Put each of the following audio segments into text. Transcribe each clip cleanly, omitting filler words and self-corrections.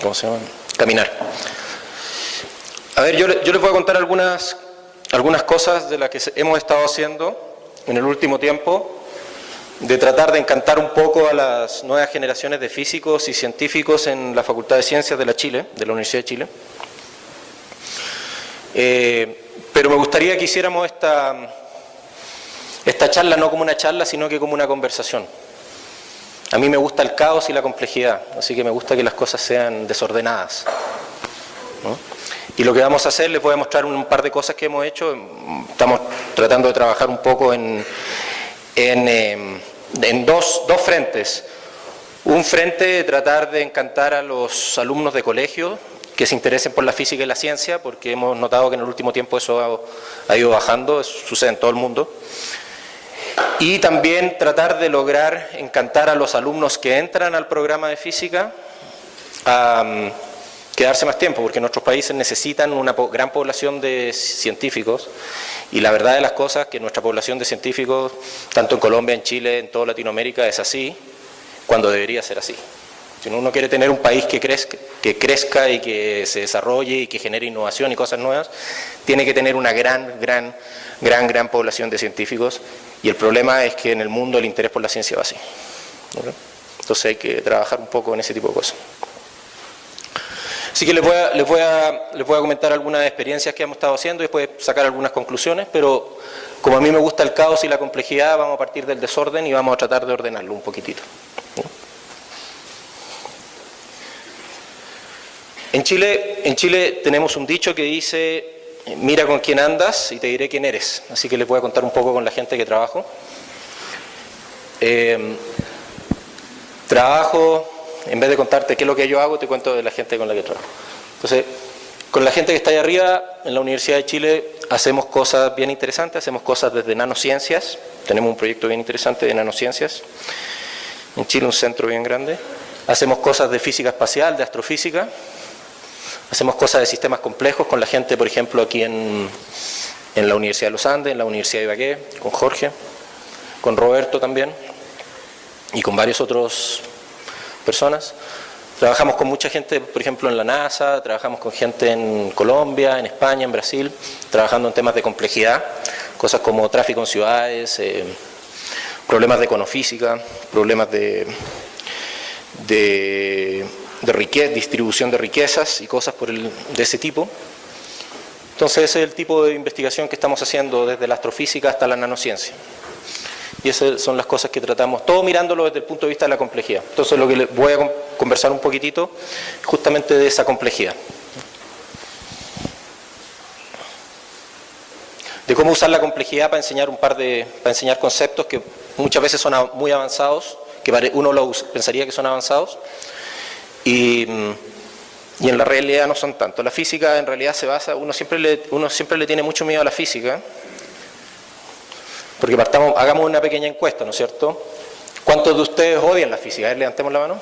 ¿cómo se llama? Caminar. A ver, yo les voy a contar algunas cosas de las que hemos estado haciendo en el último tiempo, de tratar de encantar un poco a las nuevas generaciones de físicos y científicos en la Facultad de Ciencias de la Universidad de Chile. Pero me gustaría que hiciéramos esta charla no como una charla, sino que como una conversación. A mí me gusta el caos y la complejidad, así que me gusta que las cosas sean desordenadas, ¿no? Y lo que vamos a hacer, les voy a mostrar un par de cosas que hemos hecho. Estamos tratando de trabajar un poco en dos frentes. Un frente de tratar de encantar a los alumnos de colegio que se interesen por la física y la ciencia, porque hemos notado que en el último tiempo eso ha ido bajando, eso sucede en todo el mundo. Y también tratar de lograr encantar a los alumnos que entran al programa de física a quedarse más tiempo, porque nuestros países necesitan una gran población de científicos, y la verdad de las cosas es que nuestra población de científicos, tanto en Colombia, en Chile, en toda Latinoamérica, es así, cuando debería ser así. Si uno quiere tener un país que crezca y que se desarrolle y que genere innovación y cosas nuevas, tiene que tener una gran población de científicos, y el problema es que en el mundo el interés por la ciencia va así, ¿no? Entonces hay que trabajar un poco en ese tipo de cosas. Así que les voy a comentar algunas experiencias que hemos estado haciendo y después sacar algunas conclusiones, pero como a mí me gusta el caos y la complejidad, vamos a partir del desorden y vamos a tratar de ordenarlo un poquitito, ¿no? En Chile tenemos un dicho que dice: mira con quién andas y te diré quién eres. Así que les voy a contar un poco con la gente que trabajo. En vez de contarte qué es lo que yo hago, te cuento de la gente con la que trabajo. Entonces, con la gente que está ahí arriba, en la Universidad de Chile, hacemos cosas bien interesantes, hacemos cosas desde nanociencias. Tenemos un proyecto bien interesante de nanociencias. En Chile un centro bien grande. Hacemos cosas de física espacial, de astrofísica. Hacemos cosas de sistemas complejos con la gente, por ejemplo, aquí en la Universidad de los Andes, en la Universidad de Ibagué, con Jorge, con Roberto también, y con varias otras personas. Trabajamos con mucha gente, por ejemplo, en la NASA, trabajamos con gente en Colombia, en España, en Brasil, trabajando en temas de complejidad, cosas como tráfico en ciudades, problemas de econofísica, problemas de distribución de riquezas y cosas de ese tipo. Entonces ese es el tipo de investigación que estamos haciendo desde la astrofísica hasta la nanociencia. Y esas son las cosas que tratamos, todo mirándolo desde el punto de vista de la complejidad. Entonces lo que les voy a conversar un poquitito justamente de esa complejidad. De cómo usar la complejidad para enseñar conceptos que muchas veces son muy avanzados, que uno pensaría que son avanzados, y en la realidad no son tanto. La física en realidad se basa, uno siempre le tiene mucho miedo a la física, porque hagamos una pequeña encuesta, ¿no es cierto? ¿Cuántos de ustedes odian la física? A ver, levantemos la mano.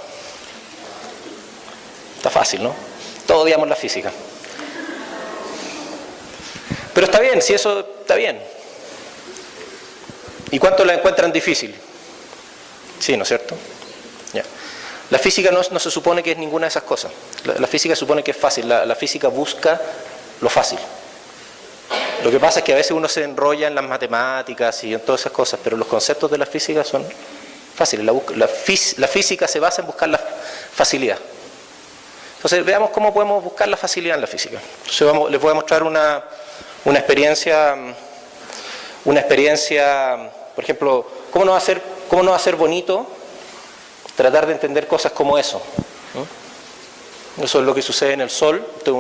Está fácil, ¿no? Todos odiamos la física. Pero está bien, si eso está bien. ¿Y cuántos la encuentran difícil? Sí, ¿no es cierto? Ya. La física no se supone que es ninguna de esas cosas. La física supone que es fácil. La física busca lo fácil. Lo que pasa es que a veces uno se enrolla en las matemáticas y en todas esas cosas, pero los conceptos de la física son fáciles. La física se basa en buscar la facilidad. Entonces veamos cómo podemos buscar la facilidad en la física. Entonces les voy a mostrar una experiencia, por ejemplo, cómo no va a ser bonito tratar de entender cosas como eso, ¿no? Eso es lo que sucede en el Sol. Tengo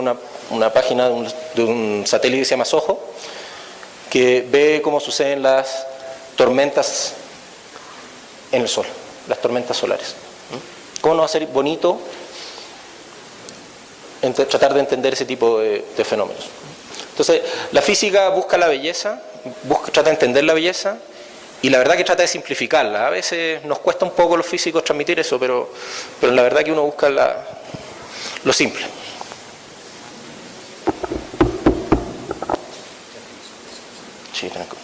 una página de un satélite que se llama SOHO, que ve cómo suceden las tormentas en el Sol, las tormentas solares. ¿Cómo no va a ser bonito tratar de entender ese tipo de fenómenos? Entonces, la física busca la belleza, trata de entender la belleza, y la verdad que trata de simplificarla. A veces nos cuesta un poco los físicos transmitir eso, pero la verdad que uno busca lo simple. Sí, tranquilo.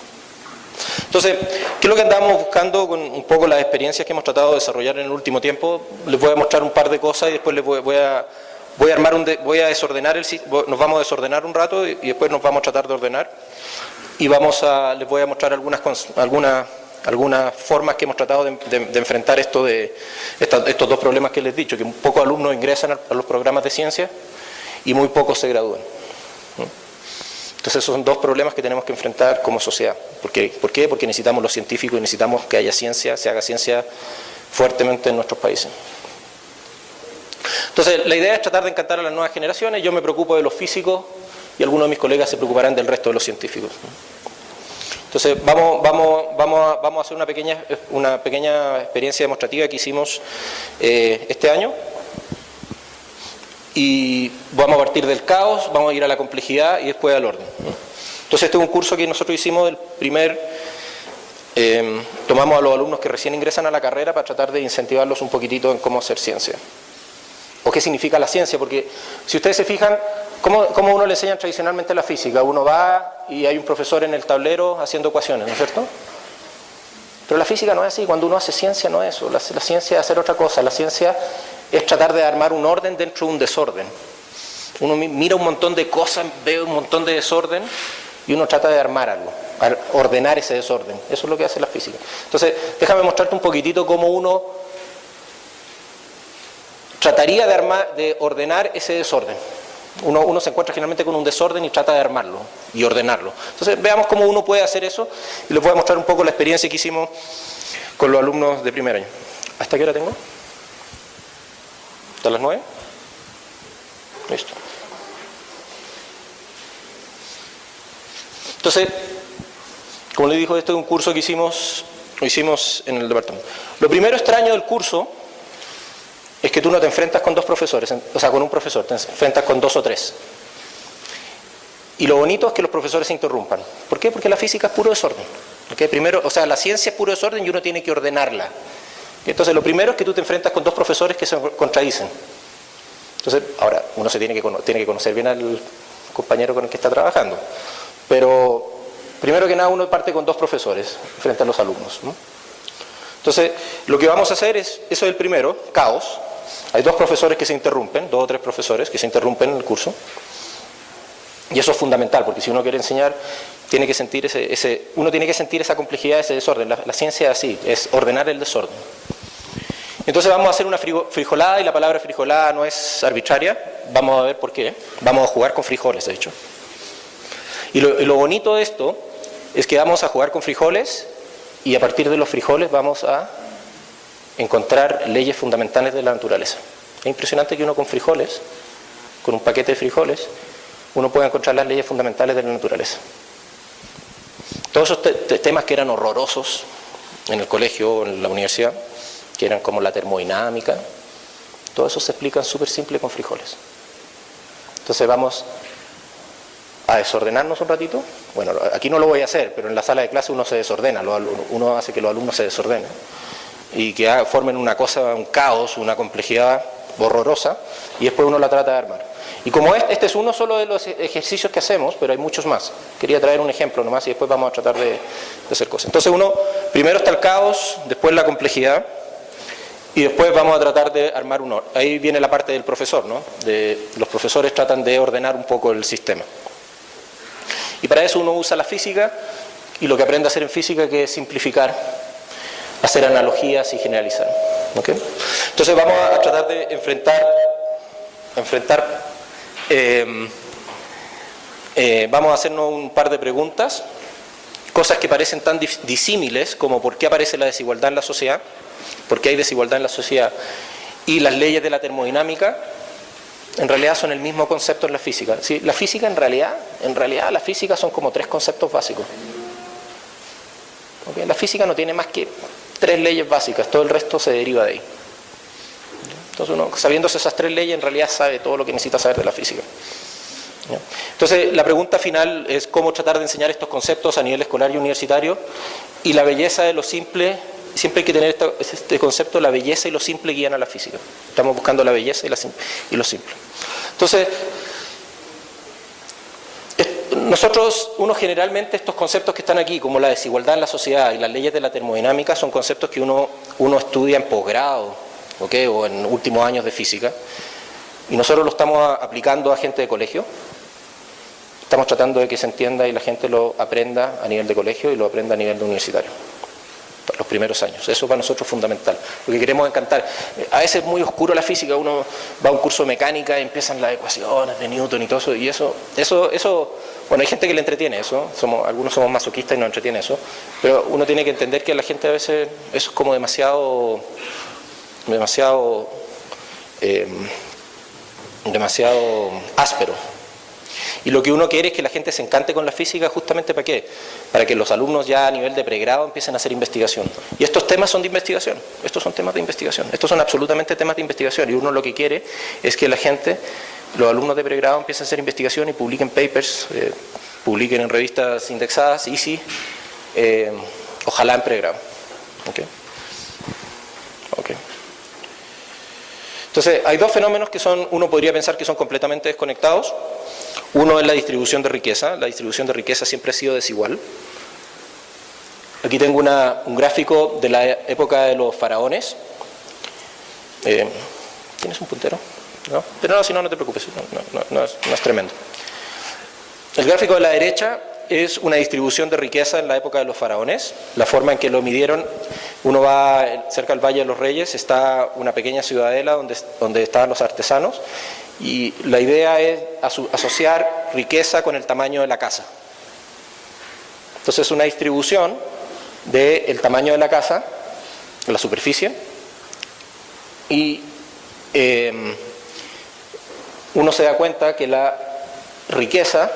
Entonces, ¿qué es lo que andamos buscando con un poco las experiencias que hemos tratado de desarrollar en el último tiempo? Les voy a mostrar un par de cosas y después les voy a voy a desordenar nos vamos a desordenar un rato y después nos vamos a tratar de ordenar y les voy a mostrar algunas formas que hemos tratado de enfrentar estos dos problemas que les he dicho, que pocos alumnos ingresan a los programas de ciencia y muy pocos se gradúan. Entonces esos son dos problemas que tenemos que enfrentar como sociedad. ¿Por qué? Porque necesitamos los científicos y necesitamos que haya ciencia, se haga ciencia fuertemente en nuestros países. Entonces la idea es tratar de encantar a las nuevas generaciones. Yo me preocupo de los físicos y algunos de mis colegas se preocuparán del resto de los científicos. Entonces vamos a hacer una pequeña experiencia demostrativa que hicimos este año. Y vamos a partir del caos, vamos a ir a la complejidad y después al orden. Entonces este es un curso que nosotros hicimos tomamos a los alumnos que recién ingresan a la carrera para tratar de incentivarlos un poquitito en cómo hacer ciencia. O qué significa la ciencia, porque si ustedes se fijan, ¿cómo uno le enseña tradicionalmente la física? Uno va y hay un profesor en el tablero haciendo ecuaciones, ¿no es cierto? Pero la física no es así, cuando uno hace ciencia no es eso, la ciencia es hacer otra cosa, la ciencia es tratar de armar un orden dentro de un desorden. Uno mira un montón de cosas, ve un montón de desorden y uno trata de armar algo, ordenar ese desorden. Eso es lo que hace la física. Entonces, déjame mostrarte un poquitito cómo uno trataría de ordenar ese desorden. Uno se encuentra generalmente con un desorden y trata de armarlo y ordenarlo. Entonces, veamos cómo uno puede hacer eso y les voy a mostrar un poco la experiencia que hicimos con los alumnos de primer año. ¿Hasta qué hora tengo? ¿Hasta las 9? Listo. Entonces, como les digo, este es un curso que lo hicimos en el departamento. Lo primero extraño del curso es que tú no te enfrentas con dos profesores, o sea, con un profesor, te enfrentas con dos o tres. Y lo bonito es que los profesores se interrumpan. ¿Por qué? Porque la física es puro desorden. ¿Okay? Primero, o sea, la ciencia es puro desorden y uno tiene que ordenarla. Entonces, lo primero es que tú te enfrentas con dos profesores que se contradicen. Entonces, ahora, uno tiene que conocer bien al compañero con el que está trabajando. Pero, primero que nada, uno parte con dos profesores frente a los alumnos, ¿no? Entonces, lo que vamos a hacer es, eso es el primero, caos. Hay dos profesores que se interrumpen, dos o tres profesores que se interrumpen en el curso. Y eso es fundamental, porque si uno quiere enseñar, tiene que sentir uno tiene que sentir esa complejidad, ese desorden. La ciencia es así, es ordenar el desorden. Entonces vamos a hacer una frijolada, y la palabra frijolada no es arbitraria. Vamos a ver por qué. Vamos a jugar con frijoles, de hecho. Y lo bonito de esto es que vamos a jugar con frijoles y a partir de los frijoles vamos a encontrar leyes fundamentales de la naturaleza. Es impresionante que uno con frijoles, con un paquete de frijoles, uno puede encontrar las leyes fundamentales de la naturaleza. Todos esos temas que eran horrorosos en el colegio o en la universidad, que eran como la termodinámica, todo eso se explica súper simple con frijoles. Entonces vamos a desordenarnos un ratito. Bueno, aquí no lo voy a hacer, pero en la sala de clase uno se desordena, uno hace que los alumnos se desordenen y que formen una cosa, un caos, una complejidad horrorosa, y después uno la trata de armar. Y como este es uno solo de los ejercicios que hacemos, pero hay muchos más. Quería traer un ejemplo nomás y después vamos a tratar de hacer cosas. Entonces primero está el caos, después la complejidad, y después vamos a tratar de armar un orden. Ahí viene la parte del profesor, ¿no? Los profesores tratan de ordenar un poco el sistema. Y para eso uno usa la física, y lo que aprende a hacer en física, que es simplificar, hacer analogías y generalizar. ¿Okay? Entonces vamos a tratar de vamos a hacernos un par de preguntas, cosas que parecen tan disímiles como por qué aparece la desigualdad en la sociedad, por qué hay desigualdad en la sociedad, y las leyes de la termodinámica en realidad son el mismo concepto en la física. ¿Sí? La física en realidad la física son como tres conceptos básicos. ¿Okay? La física no tiene más que tres leyes básicas, todo el resto se deriva de ahí. Entonces uno, sabiéndose esas tres leyes, en realidad sabe todo lo que necesita saber de la física. ¿Ya? Entonces la pregunta final es cómo tratar de enseñar estos conceptos a nivel escolar y universitario, y la belleza de lo simple. Siempre hay que tener este concepto, la belleza y lo simple guían a la física. Estamos buscando la belleza y lo simple. Entonces, uno generalmente estos conceptos que están aquí, como la desigualdad en la sociedad y las leyes de la termodinámica, son conceptos que uno estudia en posgrado, ¿okay? O en últimos años de física. Y nosotros lo estamos aplicando a gente de colegio. Estamos tratando de que se entienda y la gente lo aprenda a nivel de colegio y lo aprenda a nivel de universitario. Para los primeros años. Eso para nosotros es fundamental. Porque queremos encantar. A veces es muy oscuro la física. Uno va a un curso de mecánica y empiezan las ecuaciones de Newton y todo eso. Y eso bueno, hay gente que le entretiene eso. Algunos somos masoquistas y nos entretiene eso. Pero uno tiene que entender que a la gente a veces eso es como demasiado áspero. Y lo que uno quiere es que la gente se encante con la física justamente ¿para qué? Para que los alumnos ya a nivel de pregrado empiecen a hacer investigación. Y estos temas son de investigación, estos son temas de investigación, estos son absolutamente temas de investigación y uno lo que quiere es que la gente, los alumnos de pregrado empiecen a hacer investigación y publiquen papers, publiquen en revistas indexadas, easy, ojalá en pregrado. ¿Okay? Okay. Entonces, hay dos fenómenos que uno podría pensar que son completamente desconectados. Uno es la distribución de riqueza. La distribución de riqueza siempre ha sido desigual. Aquí tengo un gráfico de la época de los faraones. ¿Tienes un puntero? ¿No? Pero no, si no, no te preocupes, no es tremendo. El gráfico de la derecha es una distribución de riqueza en la época de los faraones. La forma en que lo midieron, uno va cerca del Valle de los Reyes, está una pequeña ciudadela donde estaban los artesanos, y la idea es asociar riqueza con el tamaño de la casa. Entonces es una distribución del tamaño de la casa, la superficie, y uno se da cuenta que la riqueza,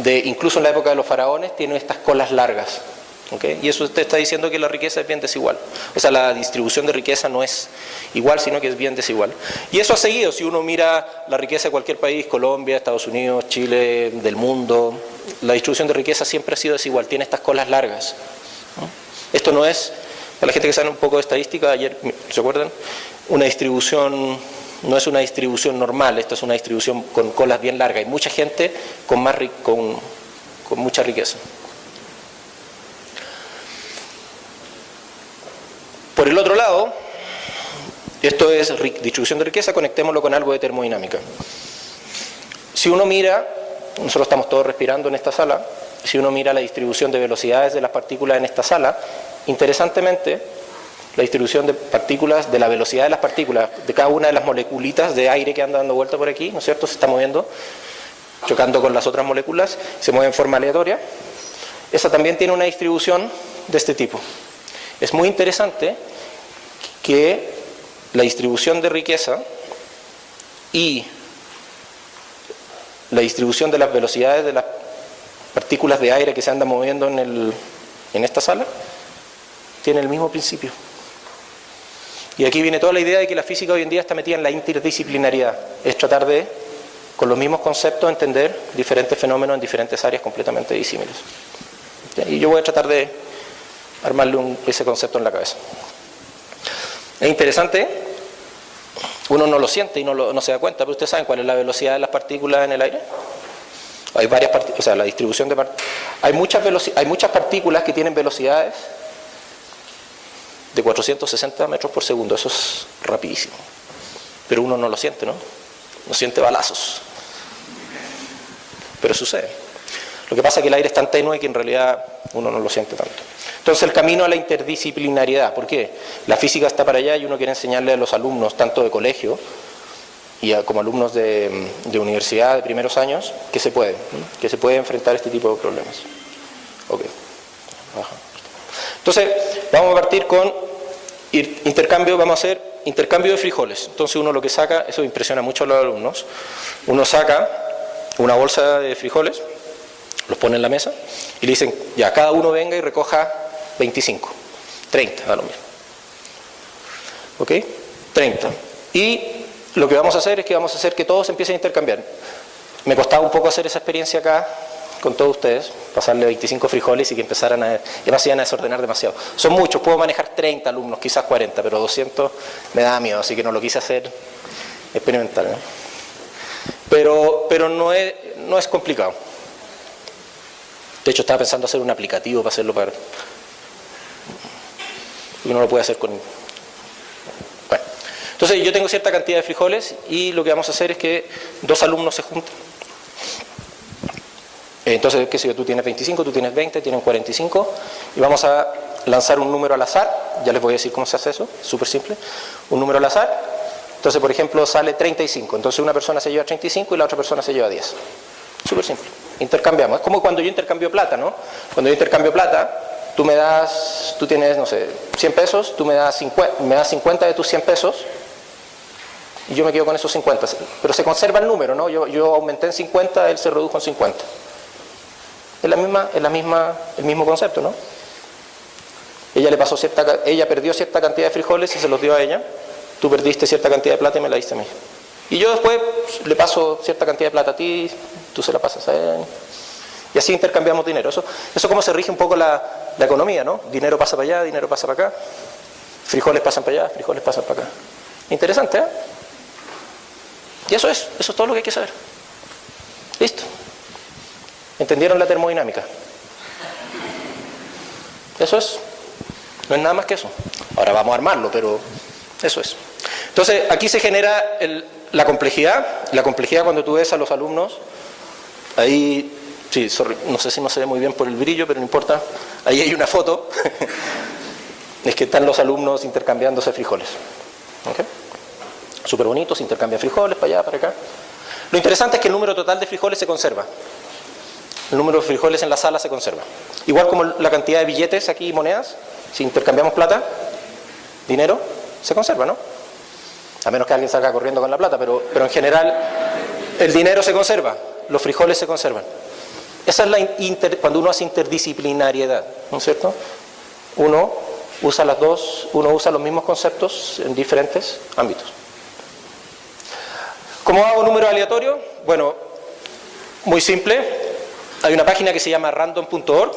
incluso en la época de los faraones, tiene estas colas largas. ¿Okay? Y eso usted está diciendo que la riqueza es bien desigual. O sea, la distribución de riqueza no es igual, sino que es bien desigual. Y eso ha seguido, si uno mira la riqueza de cualquier país, Colombia, Estados Unidos, Chile, del mundo, la distribución de riqueza siempre ha sido desigual, tiene estas colas largas. ¿No? Esto no es, para la gente que sabe un poco de estadística, ayer, ¿se acuerdan? Una distribución, no es una distribución normal, esto es una distribución con colas bien largas. Hay mucha gente con mucha riqueza. Por el otro lado, esto es distribución de riqueza, conectémoslo con algo de termodinámica. Si uno mira, nosotros estamos todos respirando en esta sala, si uno mira la distribución de velocidades de las partículas en esta sala, interesantemente, la distribución de partículas, de la velocidad de las partículas, de cada una de las moleculitas de aire que anda dando vuelta por aquí, ¿no es cierto?, se está moviendo, chocando con las otras moléculas, se mueve en forma aleatoria. Esa también tiene una distribución de este tipo. Es muy interesante que la distribución de riqueza y la distribución de las velocidades de las partículas de aire que se andan moviendo en esta sala tiene el mismo principio. Y aquí viene toda la idea de que la física hoy en día está metida en la interdisciplinariedad. Es tratar de, con los mismos conceptos, entender diferentes fenómenos en diferentes áreas completamente disímiles. Y yo voy a tratar de armarle ese concepto en la cabeza. Es interesante, uno no lo siente y no se da cuenta, pero ustedes saben cuál es la velocidad de las partículas en el aire. Hay varias partículas, o sea, la distribución de hay muchas partículas que tienen velocidades de 460 metros por segundo, eso es rapidísimo. Pero uno no lo siente, ¿no? No siente balazos. Pero sucede. Lo que pasa es que el aire es tan tenue que en realidad uno no lo siente tanto. Entonces el camino a la interdisciplinariedad, ¿por qué? La física está para allá y uno quiere enseñarle a los alumnos, tanto de colegio y como alumnos de universidad de primeros años, que se puede enfrentar este tipo de problemas. Okay. Entonces vamos a partir con intercambio, vamos a hacer intercambio de frijoles. Entonces uno lo que saca, eso impresiona mucho a los alumnos, uno saca una bolsa de frijoles, los pone en la mesa y le dicen, ya, cada uno venga y recoja 25, 30, da lo mismo. ¿Ok? 30. Y lo que vamos a hacer es que vamos a hacer que todos empiecen a intercambiar. Me costaba un poco hacer esa experiencia acá con todos ustedes, pasarle 25 frijoles y que empezaran me hacían a desordenar demasiado. Son muchos, puedo manejar 30 alumnos, quizás 40, pero 200 me da miedo, así que no lo quise hacer experimental, ¿no? Pero no es complicado. De hecho, estaba pensando hacer un aplicativo para hacerlo para... Uno lo puede hacer con... Bueno. Entonces yo tengo cierta cantidad de frijoles y lo que vamos a hacer es que dos alumnos se juntan. Entonces, qué sé yo, tú tienes 25, tú tienes 20, tienen 45 y vamos a lanzar un número al azar. Ya les voy a decir cómo se hace eso, súper simple. Un número al azar. Entonces, por ejemplo, sale 35. Entonces una persona se lleva 35 y la otra persona se lleva 10. Súper simple. Intercambiamos. Es como cuando yo intercambio plata, ¿no? Cuando yo intercambio plata, tú tienes, no sé, 100 pesos, tú me das 50 de tus 100 pesos y yo me quedo con esos 50. Pero se conserva el número, ¿no? Yo aumenté en 50, él se redujo en 50. Es el mismo concepto, ¿no? Ella perdió cierta cantidad de frijoles y se los dio a ella. Tú perdiste cierta cantidad de plata y me la diste a mí. Y yo después le paso cierta cantidad de plata a ti, tú se la pasas a él. Y así intercambiamos dinero. Eso es como se rige un poco la economía, ¿no? Dinero pasa para allá, dinero pasa para acá. Frijoles pasan para allá, frijoles pasan para acá. Interesante, ¿eh? Y eso es todo lo que hay que saber. Listo. ¿Entendieron la termodinámica? Eso es. No es nada más que eso. Ahora vamos a armarlo, pero eso es. Entonces, aquí se genera la complejidad. La complejidad cuando tú ves a los alumnos, ahí, sí, no sé si no se ve muy bien por el brillo, pero no importa. Ahí hay una foto. Es que están los alumnos intercambiándose frijoles. ¿Okay? Súper bonitos, intercambian frijoles para allá, para acá. Lo interesante es que el número total de frijoles se conserva. El número de frijoles en la sala se conserva. Igual como la cantidad de billetes aquí y monedas, si intercambiamos plata, dinero, se conserva, ¿no? A menos que alguien salga corriendo con la plata, pero en general el dinero se conserva, los frijoles se conservan. Esa es cuando uno hace interdisciplinariedad, ¿no es cierto? Uno usa los mismos conceptos en diferentes ámbitos. ¿Cómo hago número aleatorio? Bueno, muy simple. Hay una página que se llama random.org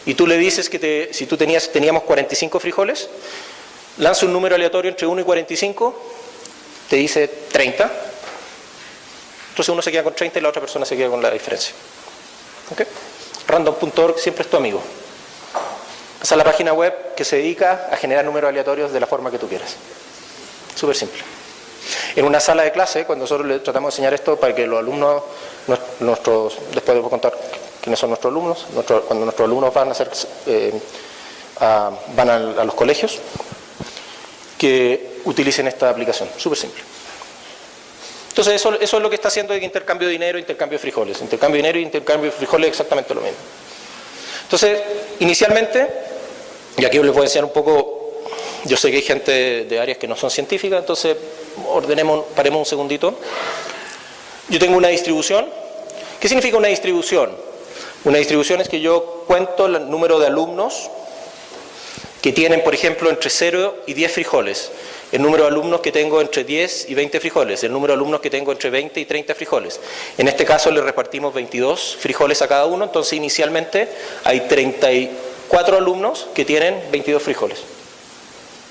y tú le dices que si teníamos 45 frijoles, lanza un número aleatorio entre 1 y 45, te dice 30. Entonces uno se queda con 30 y la otra persona se queda con la diferencia. ¿Okay? Random.org siempre es tu amigo. Esa es la página web que se dedica a generar números aleatorios de la forma que tú quieras. Súper simple. En una sala de clase, cuando nosotros le tratamos de enseñar esto para que los alumnos, después les voy a contar quiénes son nuestros alumnos, cuando nuestros alumnos van a los colegios, que utilicen esta aplicación. Súper simple. Entonces eso es lo que está haciendo de intercambio de dinero, intercambio de frijoles. Intercambio de dinero y intercambio de frijoles es exactamente lo mismo. Entonces, inicialmente, y aquí les voy a enseñar un poco. Yo sé que hay gente de áreas que no son científicas, entonces paremos un segundito. Yo tengo una distribución. ¿Qué significa una distribución? Una distribución es que yo cuento el número de alumnos que tienen, por ejemplo, entre 0 y 10 frijoles. El número de alumnos que tengo entre 10 y 20 frijoles. El número de alumnos que tengo entre 20 y 30 frijoles. En este caso le repartimos 22 frijoles a cada uno, entonces inicialmente hay 34 alumnos que tienen 22 frijoles.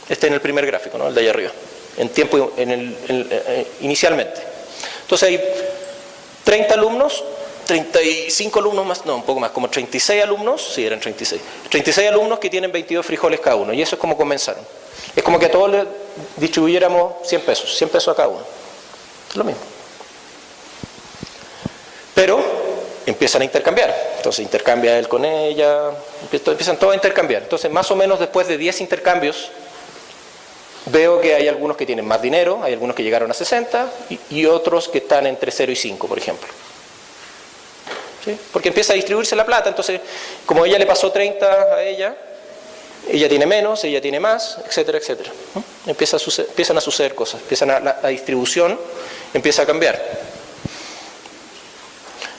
Este en el primer gráfico, ¿no? El de allá arriba. Inicialmente. Entonces hay 30 alumnos, 35 alumnos más, no, un poco más, como 36 alumnos, sí, eran 36. 36 alumnos que tienen 22 frijoles cada uno, y eso es como comenzaron. Es como que a todos les distribuyéramos 100 pesos a cada uno. Es lo mismo. Pero empiezan a intercambiar. Entonces intercambia él con ella, empiezan todos a intercambiar. Entonces más o menos después de 10 intercambios, veo que hay algunos que tienen más dinero, hay algunos que llegaron a 60 y otros que están entre 0 y 5, por ejemplo. ¿Sí? Porque empieza a distribuirse la plata, entonces como ella le pasó 30 a ella tiene menos, ella tiene más, etcétera, etcétera. Empiezan a suceder cosas, la distribución empieza a cambiar.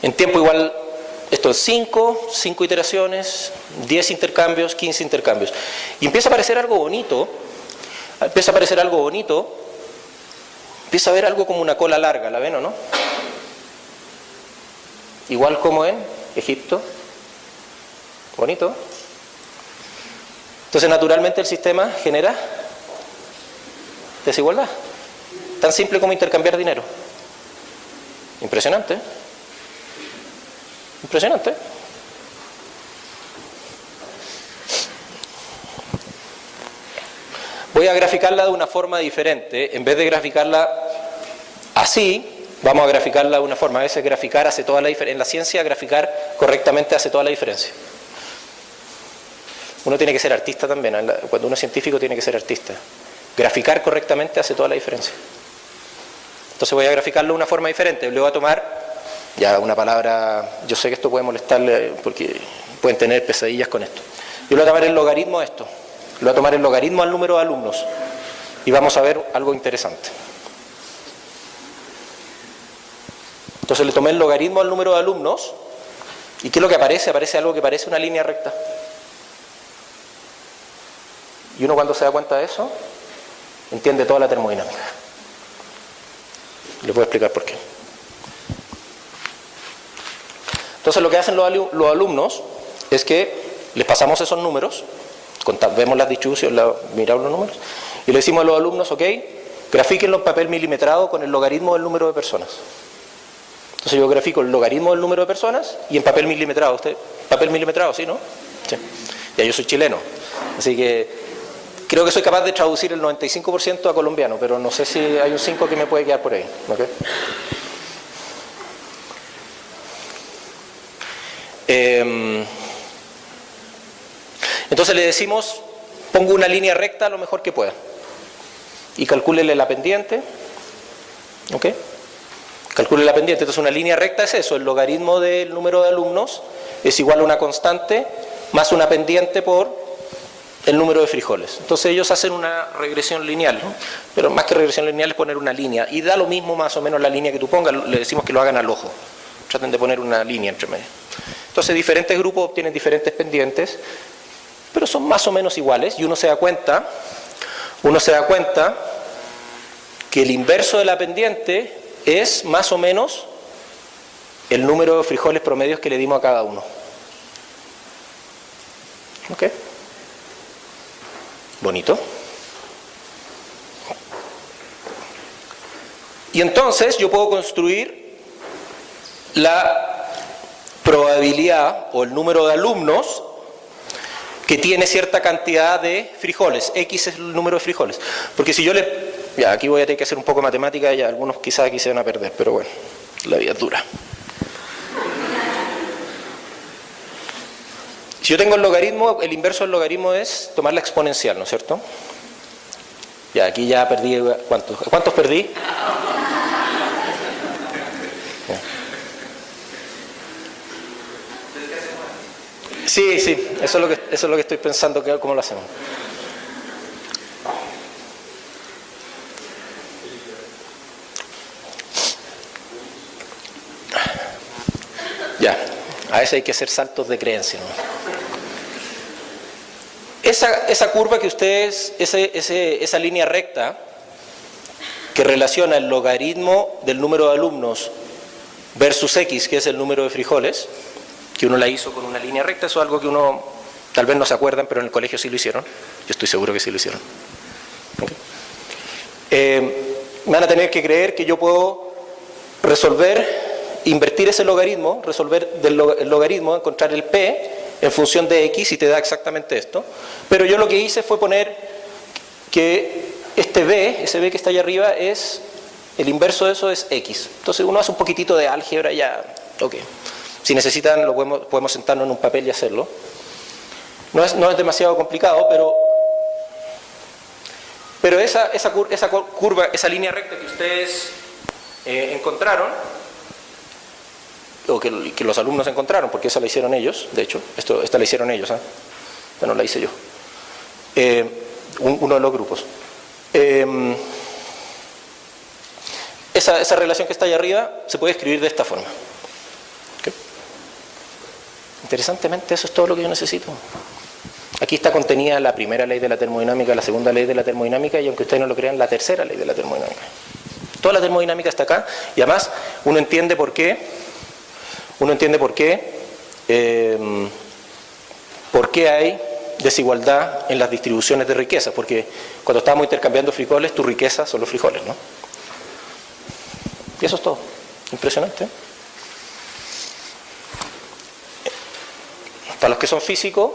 En tiempo igual, esto es 5 iteraciones, 10 intercambios, 15 intercambios. Y empieza a aparecer algo bonito. Empieza a ver algo como una cola larga, ¿la ven o no? Igual como en Egipto. Bonito. Entonces naturalmente el sistema genera desigualdad. Tan simple como intercambiar dinero. Impresionante. Impresionante. voy a graficarla de una forma diferente. En vez de graficarla así, vamos a graficarla de una forma. A veces graficar hace toda la diferencia. En la ciencia, graficar correctamente hace toda la diferencia. Uno tiene que ser artista también. Cuando uno es científico tiene que ser artista. Graficar correctamente hace toda la diferencia. Entonces voy a graficarlo de una forma diferente. Le voy a tomar, ya una palabra, yo sé que esto puede molestarle porque pueden tener pesadillas con esto. Yo le voy a tomar el logaritmo a esto. Le voy a tomar el logaritmo al número de alumnos. Y vamos a ver algo interesante. Entonces le tomé el logaritmo al número de alumnos. ¿Y qué es lo que aparece? Aparece algo que parece una línea recta. Y uno, cuando se da cuenta de eso, entiende toda la termodinámica. Les voy a explicar por qué. Entonces lo que hacen los alumnos es que les pasamos esos números, vemos las distribuciones, miramos los números, y le decimos a los alumnos, ok, grafíquenlo en papel milimetrado con el logaritmo del número de personas. Entonces yo grafico el logaritmo del número de personas y en papel milimetrado. ¿Usted? Papel milimetrado, ¿sí, no? Sí. Ya yo soy chileno, así que creo que soy capaz de traducir el 95% a colombiano, pero no sé si hay un 5 que me puede quedar por ahí. ¿Okay? Entonces le decimos, pongo una línea recta lo mejor que pueda. Y calcúlele la pendiente. ¿Ok? Calcule la pendiente. Entonces una línea recta es eso, el logaritmo del número de alumnos es igual a una constante más una pendiente por el número de frijoles. Entonces ellos hacen una regresión lineal, ¿no? Pero más que regresión lineal es poner una línea. Y da lo mismo más o menos la línea que tú pongas, le decimos que lo hagan al ojo. Traten de poner una línea entre medio. Entonces diferentes grupos obtienen diferentes pendientes, pero son más o menos iguales y uno se da cuenta que el inverso de la pendiente es más o menos el número de frijoles promedios que le dimos a cada uno. ¿Ok? Bonito. Y entonces yo puedo construir la probabilidad o el número de alumnos que tiene cierta cantidad de frijoles. X es el número de frijoles. Porque si yo ya, aquí voy a tener que hacer un poco de matemática y algunos quizás aquí se van a perder, pero bueno, la vida es dura. Si yo tengo el logaritmo, el inverso del logaritmo es tomar la exponencial, ¿no es cierto? Ya, aquí ya perdí, ¿cuántos perdí? Sí, eso es lo que estoy pensando, ¿cómo lo hacemos? Ya, a veces hay que hacer saltos de creencia, ¿no? Esa curva que ustedes, esa línea recta que relaciona el logaritmo del número de alumnos versus X, que es el número de frijoles, que uno la hizo con una línea recta, eso es algo que uno tal vez no se acuerdan, pero en el colegio sí lo hicieron. Yo estoy seguro que sí lo hicieron. ¿Okay? Van a tener que creer que yo puedo invertir ese logaritmo, resolver el logaritmo, encontrar el P en función de X y te da exactamente esto. Pero yo lo que hice fue poner que ese B que está allá arriba, el inverso de eso es X. Entonces uno hace un poquitito de álgebra ya, ok. Si necesitan, podemos sentarnos en un papel y hacerlo. No es demasiado complicado, pero esa curva, esa línea recta que ustedes encontraron, o que los alumnos encontraron, porque esa la hicieron ellos, de hecho, esta la hicieron ellos, esta no la hice yo, uno de los grupos. Esa relación que está allá arriba se puede escribir de esta forma. ¿Okay? Interesantemente, eso es todo lo que yo necesito. Aquí está contenida la primera ley de la termodinámica, la segunda ley de la termodinámica y, aunque ustedes no lo crean, la tercera ley de la termodinámica. Toda la termodinámica está acá y además uno entiende por qué hay desigualdad en las distribuciones de riqueza, porque cuando estamos intercambiando frijoles, tu riqueza son los frijoles, ¿no? Y eso es todo. Impresionante. Para los que son físicos,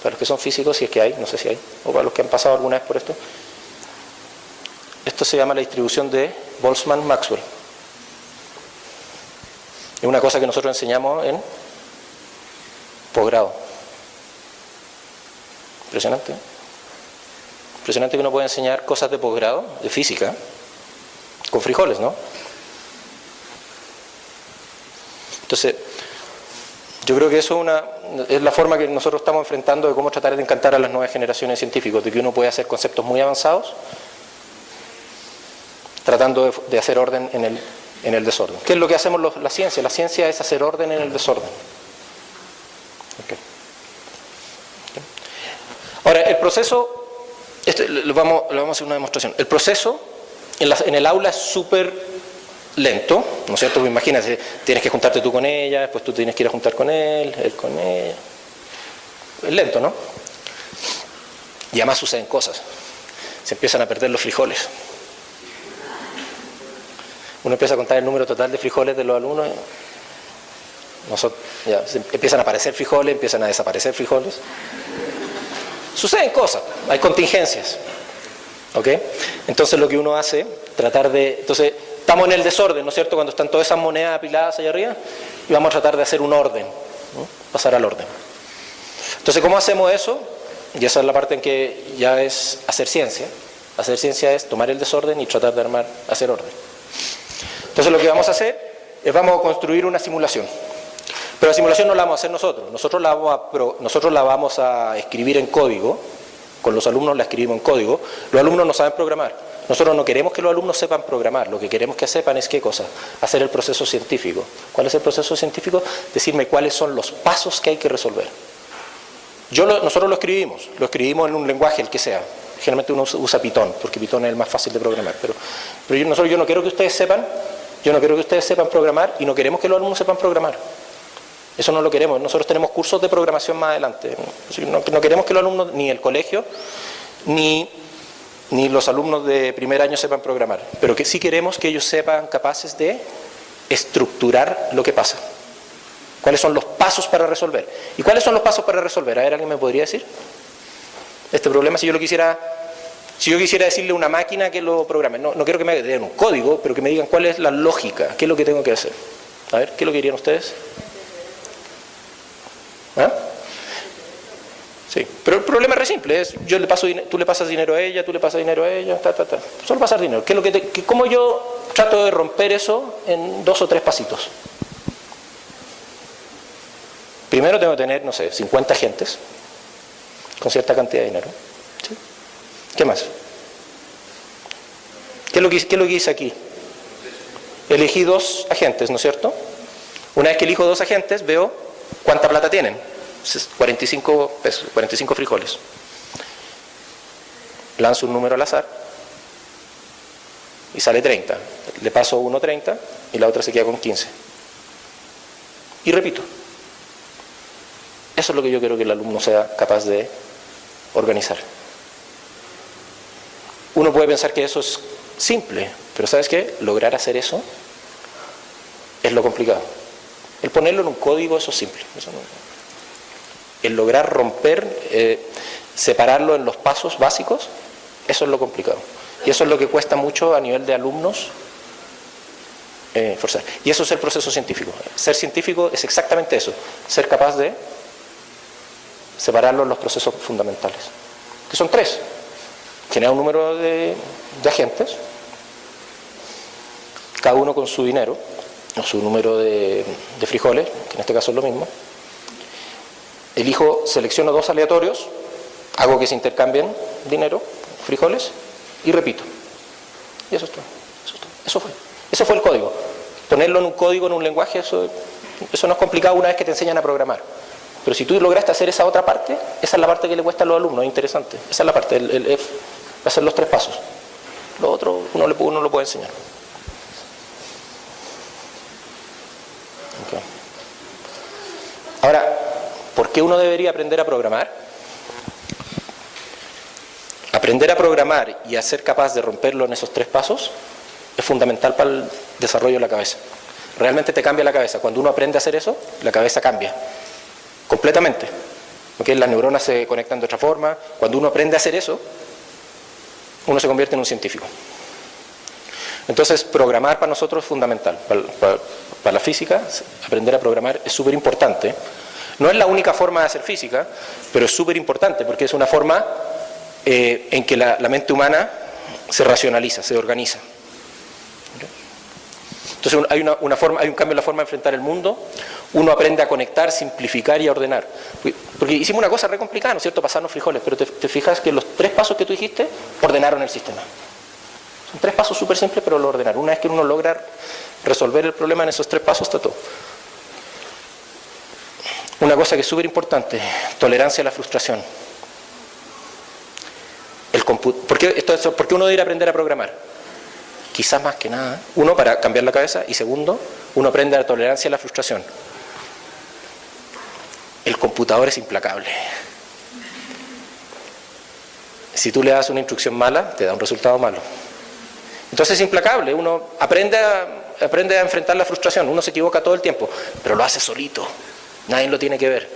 para los que son físicos, si es que hay, no sé si hay, o para los que han pasado alguna vez por esto. Esto se llama la distribución de Boltzmann-Maxwell. Es una cosa que nosotros enseñamos en posgrado. Impresionante. Impresionante que uno pueda enseñar cosas de posgrado, de física, con frijoles, ¿no? Entonces, yo creo que eso es la forma que nosotros estamos enfrentando de cómo tratar de encantar a las nuevas generaciones de científicos, de que uno puede hacer conceptos muy avanzados, tratando de hacer orden en el desorden. ¿Qué es lo que hacemos la ciencia? La ciencia es hacer orden en el desorden. Okay. Ahora, el proceso, le vamos a hacer una demostración. El proceso en el aula es súper lento, ¿no es cierto? Imagínate, tienes que juntarte tú con ella, después tú tienes que ir a juntar con él con ella. Es lento, ¿no? Y además suceden cosas. Se empiezan a perder los frijoles. Uno empieza a contar el número total de frijoles de los alumnos. Ya, empiezan a aparecer frijoles, empiezan a desaparecer frijoles. Suceden cosas, hay contingencias. ¿Ok? Entonces lo que uno hace, entonces estamos en el desorden, ¿no es cierto? Cuando están todas esas monedas apiladas allá arriba, y vamos a tratar de hacer un orden, ¿no? Pasar al orden. Entonces, ¿cómo hacemos eso? Y esa es la parte en que ya es hacer ciencia. Hacer ciencia es tomar el desorden y tratar de hacer orden. Entonces lo que vamos a hacer es vamos a construir una simulación. Pero la simulación no la vamos a hacer nosotros. Nosotros la vamos a escribir en código. Con los alumnos la escribimos en código. Los alumnos no saben programar. Nosotros no queremos que los alumnos sepan programar. Lo que queremos que sepan es ¿qué cosa? Hacer el proceso científico. ¿Cuál es el proceso científico? Decirme cuáles son los pasos que hay que resolver. Nosotros lo escribimos en un lenguaje, el que sea. Generalmente uno usa Python, porque Python es el más fácil de programar. Pero yo no quiero que ustedes sepan programar y no queremos que los alumnos sepan programar. Eso no lo queremos. Nosotros tenemos cursos de programación más adelante. No queremos que los alumnos, ni el colegio, ni los alumnos de primer año sepan programar. Pero que sí queremos que ellos sepan capaces de estructurar lo que pasa. ¿Cuáles son los pasos para resolver? ¿Y cuáles son los pasos para resolver? A ver, ¿alguien me podría decir? Este problema, si yo quisiera decirle a una máquina que lo programe, no quiero que me den un código, pero que me digan cuál es la lógica, qué es lo que tengo que hacer. A ver, ¿qué es lo que dirían ustedes? ¿Ah? Sí, pero el problema es re simple, tú le pasas dinero a ella, tú le pasas dinero a ella, solo pasar dinero. ¿Cómo yo trato de romper eso en 2 o 3 pasitos? Primero tengo que tener, 50 agentes con cierta cantidad de dinero. ¿Sí? ¿Qué más? ¿Qué es lo que hice aquí? Elegí 2 agentes, ¿no es cierto? Una vez que elijo 2 agentes, veo cuánta plata tienen. 45 pesos, 45 frijoles. Lanzo un número al azar y sale 30. Le paso uno 30 y la otra se queda con 15. Y repito. Eso es lo que yo quiero que el alumno sea capaz de organizar. Uno puede pensar que eso es simple, pero ¿sabes qué? Lograr hacer eso es lo complicado. El ponerlo en un código, eso es simple. El lograr romper, separarlo en los pasos básicos, eso es lo complicado. Y eso es lo que cuesta mucho a nivel de alumnos forzar. Y eso es el proceso científico. Ser científico es exactamente eso, ser capaz de separarlo en los procesos fundamentales, que son 3. Generar un número de agentes, cada uno con su dinero, o su número de frijoles, que en este caso es lo mismo. Selecciono 2 aleatorios, hago que se intercambien dinero, frijoles, y repito. Y eso es todo. Eso fue el código. Ponerlo en un código, en un lenguaje, eso no es complicado una vez que te enseñan a programar. Pero si tú lograste hacer esa otra parte, esa es la parte que le cuesta a los alumnos, es interesante. Esa es la parte, va a ser los 3 pasos. Lo otro uno lo puede enseñar. Okay. Ahora, ¿por qué uno debería aprender a programar? Aprender a programar y a ser capaz de romperlo en esos 3 pasos es fundamental para el desarrollo de la cabeza. Realmente te cambia la cabeza. Cuando uno aprende a hacer eso, la cabeza cambia. Completamente. ¿Okay? Las neuronas se conectan de otra forma. Cuando uno aprende a hacer eso, uno se convierte en un científico. Entonces, programar para nosotros es fundamental. Para la física, aprender a programar es súper importante. No es la única forma de hacer física, pero es súper importante porque es una forma en que la mente humana se racionaliza, se organiza. Entonces hay un cambio en la forma de enfrentar el mundo. Uno aprende a conectar, simplificar y a ordenar. Porque hicimos una cosa re complicada, ¿no es cierto? Pasarnos frijoles, pero te fijas que los 3 pasos que tú dijiste ordenaron el sistema. Son 3 pasos súper simples, pero lo ordenaron. Una vez que uno logra resolver el problema en esos 3 pasos, está todo. Una cosa que es súper importante, tolerancia a la frustración. ¿Por qué uno debe aprender a programar? Quizás más que nada, uno, para cambiar la cabeza, y segundo, uno aprende la tolerancia a la frustración. El computador es implacable. Si tú le das una instrucción mala, te da un resultado malo. Entonces es implacable, uno aprende a enfrentar la frustración, uno se equivoca todo el tiempo, pero lo hace solito, nadie lo tiene que ver.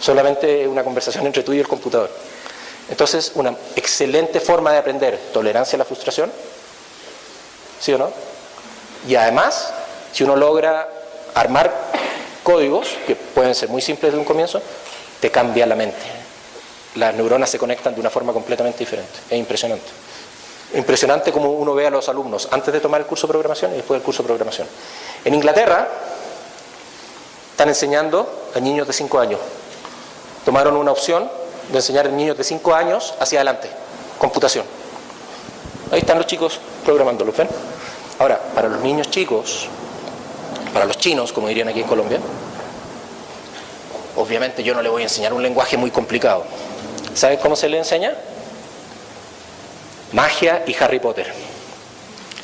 Solamente una conversación entre tú y el computador. Entonces, una excelente forma de aprender tolerancia a la frustración, ¿sí o no? Y además, si uno logra armar códigos, que pueden ser muy simples de un comienzo, te cambia la mente. Las neuronas se conectan de una forma completamente diferente. Es impresionante. Impresionante como uno ve a los alumnos antes de tomar el curso de programación y después del curso de programación. En Inglaterra están enseñando a niños de 5 años. Tomaron una opción de enseñar a niños de 5 años hacia adelante, computación. Ahí están los chicos programando, ¿lo ven? Ahora, para los niños chicos, para los chinos, como dirían aquí en Colombia, obviamente yo no le voy a enseñar un lenguaje muy complicado. ¿Sabes cómo se le enseña? Magia y Harry Potter.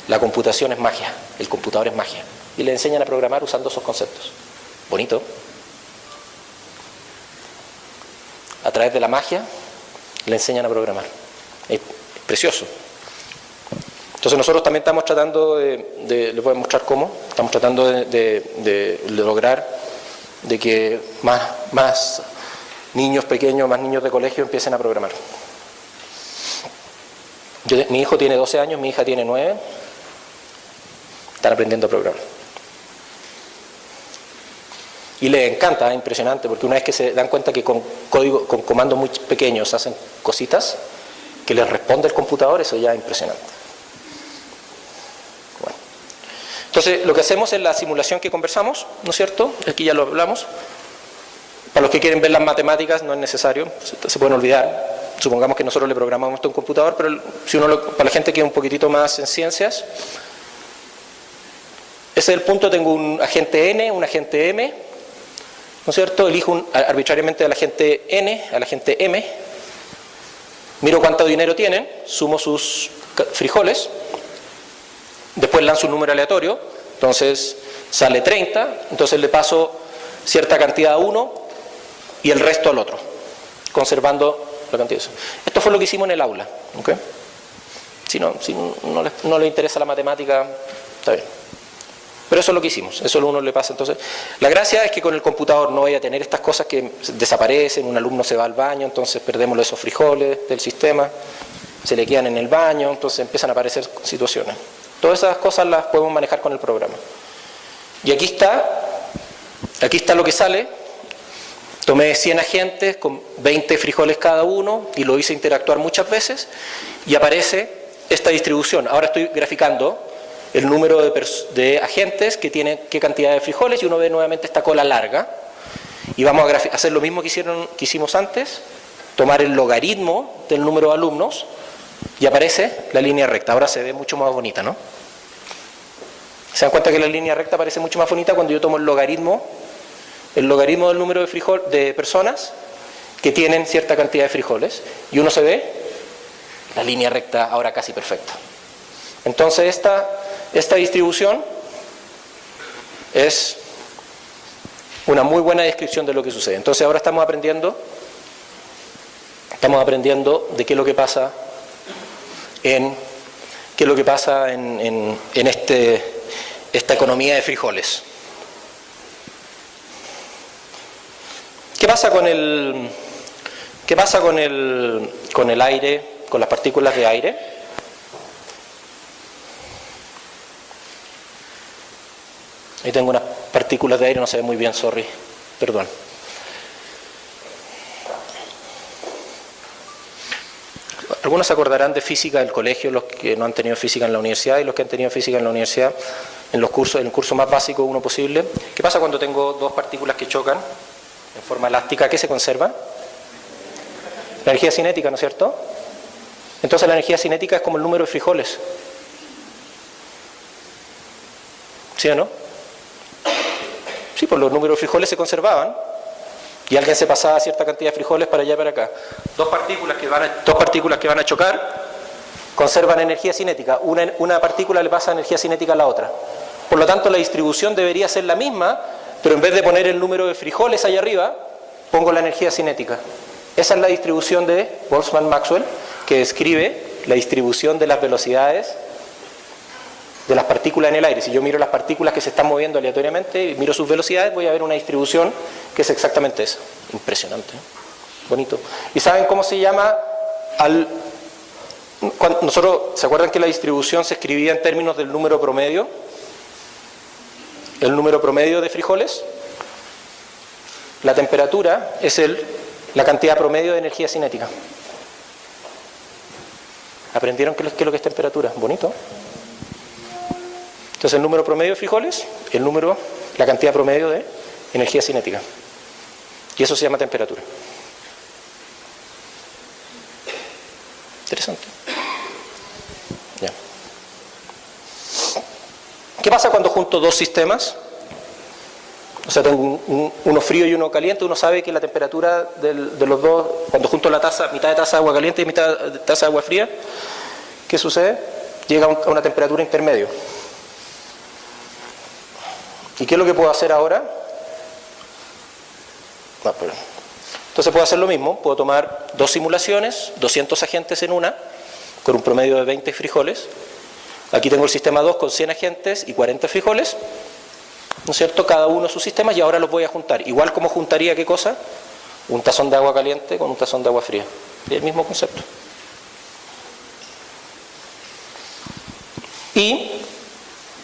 La computación es magia, el computador es magia. Y le enseñan a programar usando esos conceptos. Bonito. A través de la magia le enseñan a programar. Es precioso. Entonces nosotros también estamos tratando les voy a mostrar cómo, estamos tratando de lograr de que más niños pequeños, más niños de colegio empiecen a programar. Mi hijo tiene 12 años, mi hija tiene 9, están aprendiendo a programar. Y les encanta, es impresionante, porque una vez que se dan cuenta que con comandos muy pequeños hacen cositas, que les responde el computador, eso ya es impresionante. Bueno. Entonces, lo que hacemos es la simulación que conversamos, ¿no es cierto? Aquí ya lo hablamos. Para los que quieren ver las matemáticas no es necesario, se pueden olvidar. Supongamos que nosotros le programamos esto a un computador, pero si para la gente que es un poquitito más en ciencias, ese es el punto. Tengo un agente N, un agente M, ¿no es cierto? Elijo arbitrariamente al agente N, al agente M, miro cuánto dinero tienen, sumo sus frijoles, después lanzo un número aleatorio, entonces sale 30, entonces le paso cierta cantidad a uno y el resto al otro, conservando la cantidad. Esto fue lo que hicimos en el aula, ¿okay? Si no le interesa la matemática, está bien. Pero eso es lo que hicimos, eso a uno le pasa. Entonces, la gracia es que con el computador no vaya a tener estas cosas que desaparecen, un alumno se va al baño, entonces perdemos esos frijoles del sistema, se le quedan en el baño, entonces empiezan a aparecer situaciones. Todas esas cosas las podemos manejar con el programa. Y aquí está lo que sale. Tomé 100 agentes con 20 frijoles cada uno y lo hice interactuar muchas veces y aparece esta distribución. Ahora estoy graficando el número de agentes que tienen qué cantidad de frijoles y uno ve nuevamente esta cola larga y vamos a hacer lo mismo que hicimos antes, tomar el logaritmo del número de alumnos y aparece la línea recta. Ahora se ve mucho más bonita, ¿no? ¿Se dan cuenta que la línea recta parece mucho más bonita cuando yo tomo el logaritmo del número de personas que tienen cierta cantidad de frijoles y uno se ve la línea recta ahora casi perfecta? Entonces esta distribución es una muy buena descripción de lo que sucede. Entonces ahora estamos aprendiendo de qué es lo que pasa en esta economía de frijoles. ¿Qué pasa con el aire, con las partículas de aire? Ahí tengo unas partículas de aire, no se ve muy bien, sorry, perdón. Algunos se acordarán de física del colegio, los que no han tenido física en la universidad, y los que han tenido física en la universidad, en el curso más básico uno posible. ¿Qué pasa cuando tengo dos partículas que chocan en forma elástica? ¿Qué se conserva? La energía cinética, ¿no es cierto? Entonces la energía cinética es como el número de frijoles. ¿Sí o no? Sí, pues los números de frijoles se conservaban y alguien se pasaba cierta cantidad de frijoles para allá y para acá. Dos partículas que van a chocar conservan energía cinética. Una partícula le pasa energía cinética a la otra. Por lo tanto, la distribución debería ser la misma, pero en vez de poner el número de frijoles allá arriba, pongo la energía cinética. Esa es la distribución de Boltzmann-Maxwell, que describe la distribución de las velocidades de las partículas en el aire. Si yo miro las partículas que se están moviendo aleatoriamente y miro sus velocidades, voy a ver una distribución que es exactamente esa. Impresionante, ¿eh? Bonito. ¿Y saben cómo se llama ¿se acuerdan que la distribución se escribía en términos del número promedio? El número promedio de frijoles. La temperatura es la cantidad promedio de energía cinética. ¿Aprendieron qué es lo que es temperatura? Bonito. Entonces el número promedio de frijoles, la cantidad promedio de energía cinética. Y eso se llama temperatura. Interesante. Ya. ¿Qué pasa cuando junto dos sistemas? O sea, tengo uno frío y uno caliente. Uno sabe que la temperatura de los dos, cuando junto la taza, mitad de taza de agua caliente y mitad de taza de agua fría, ¿qué sucede? Llega a una temperatura intermedio. ¿Y qué es lo que puedo hacer ahora? Entonces puedo hacer lo mismo, puedo tomar dos simulaciones, 200 agentes en una, con un promedio de 20 frijoles. Aquí tengo el sistema 2 con 100 agentes y 40 frijoles, ¿no es cierto? Cada uno de sus sistemas, y ahora los voy a juntar. Igual como juntaría, ¿qué cosa? Un tazón de agua caliente con un tazón de agua fría. Es el mismo concepto. Y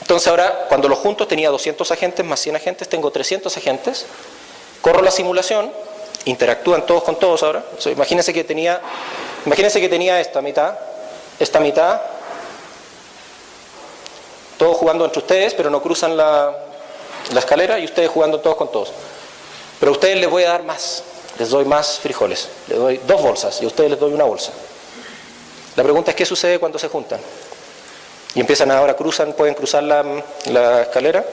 entonces ahora, cuando los juntos, tenía 200 agentes más 100 agentes, tengo 300 agentes. Corro la simulación, interactúan todos con todos ahora. O sea, imagínense que tenía esta mitad, todos jugando entre ustedes, pero no cruzan la escalera, y ustedes jugando todos con todos. Pero a ustedes les voy a dar más, les doy más frijoles, les doy 2 bolsas, y a ustedes les doy 1 bolsa. La pregunta es, ¿qué sucede cuando se juntan? Y empiezan ahora, pueden cruzar la escalera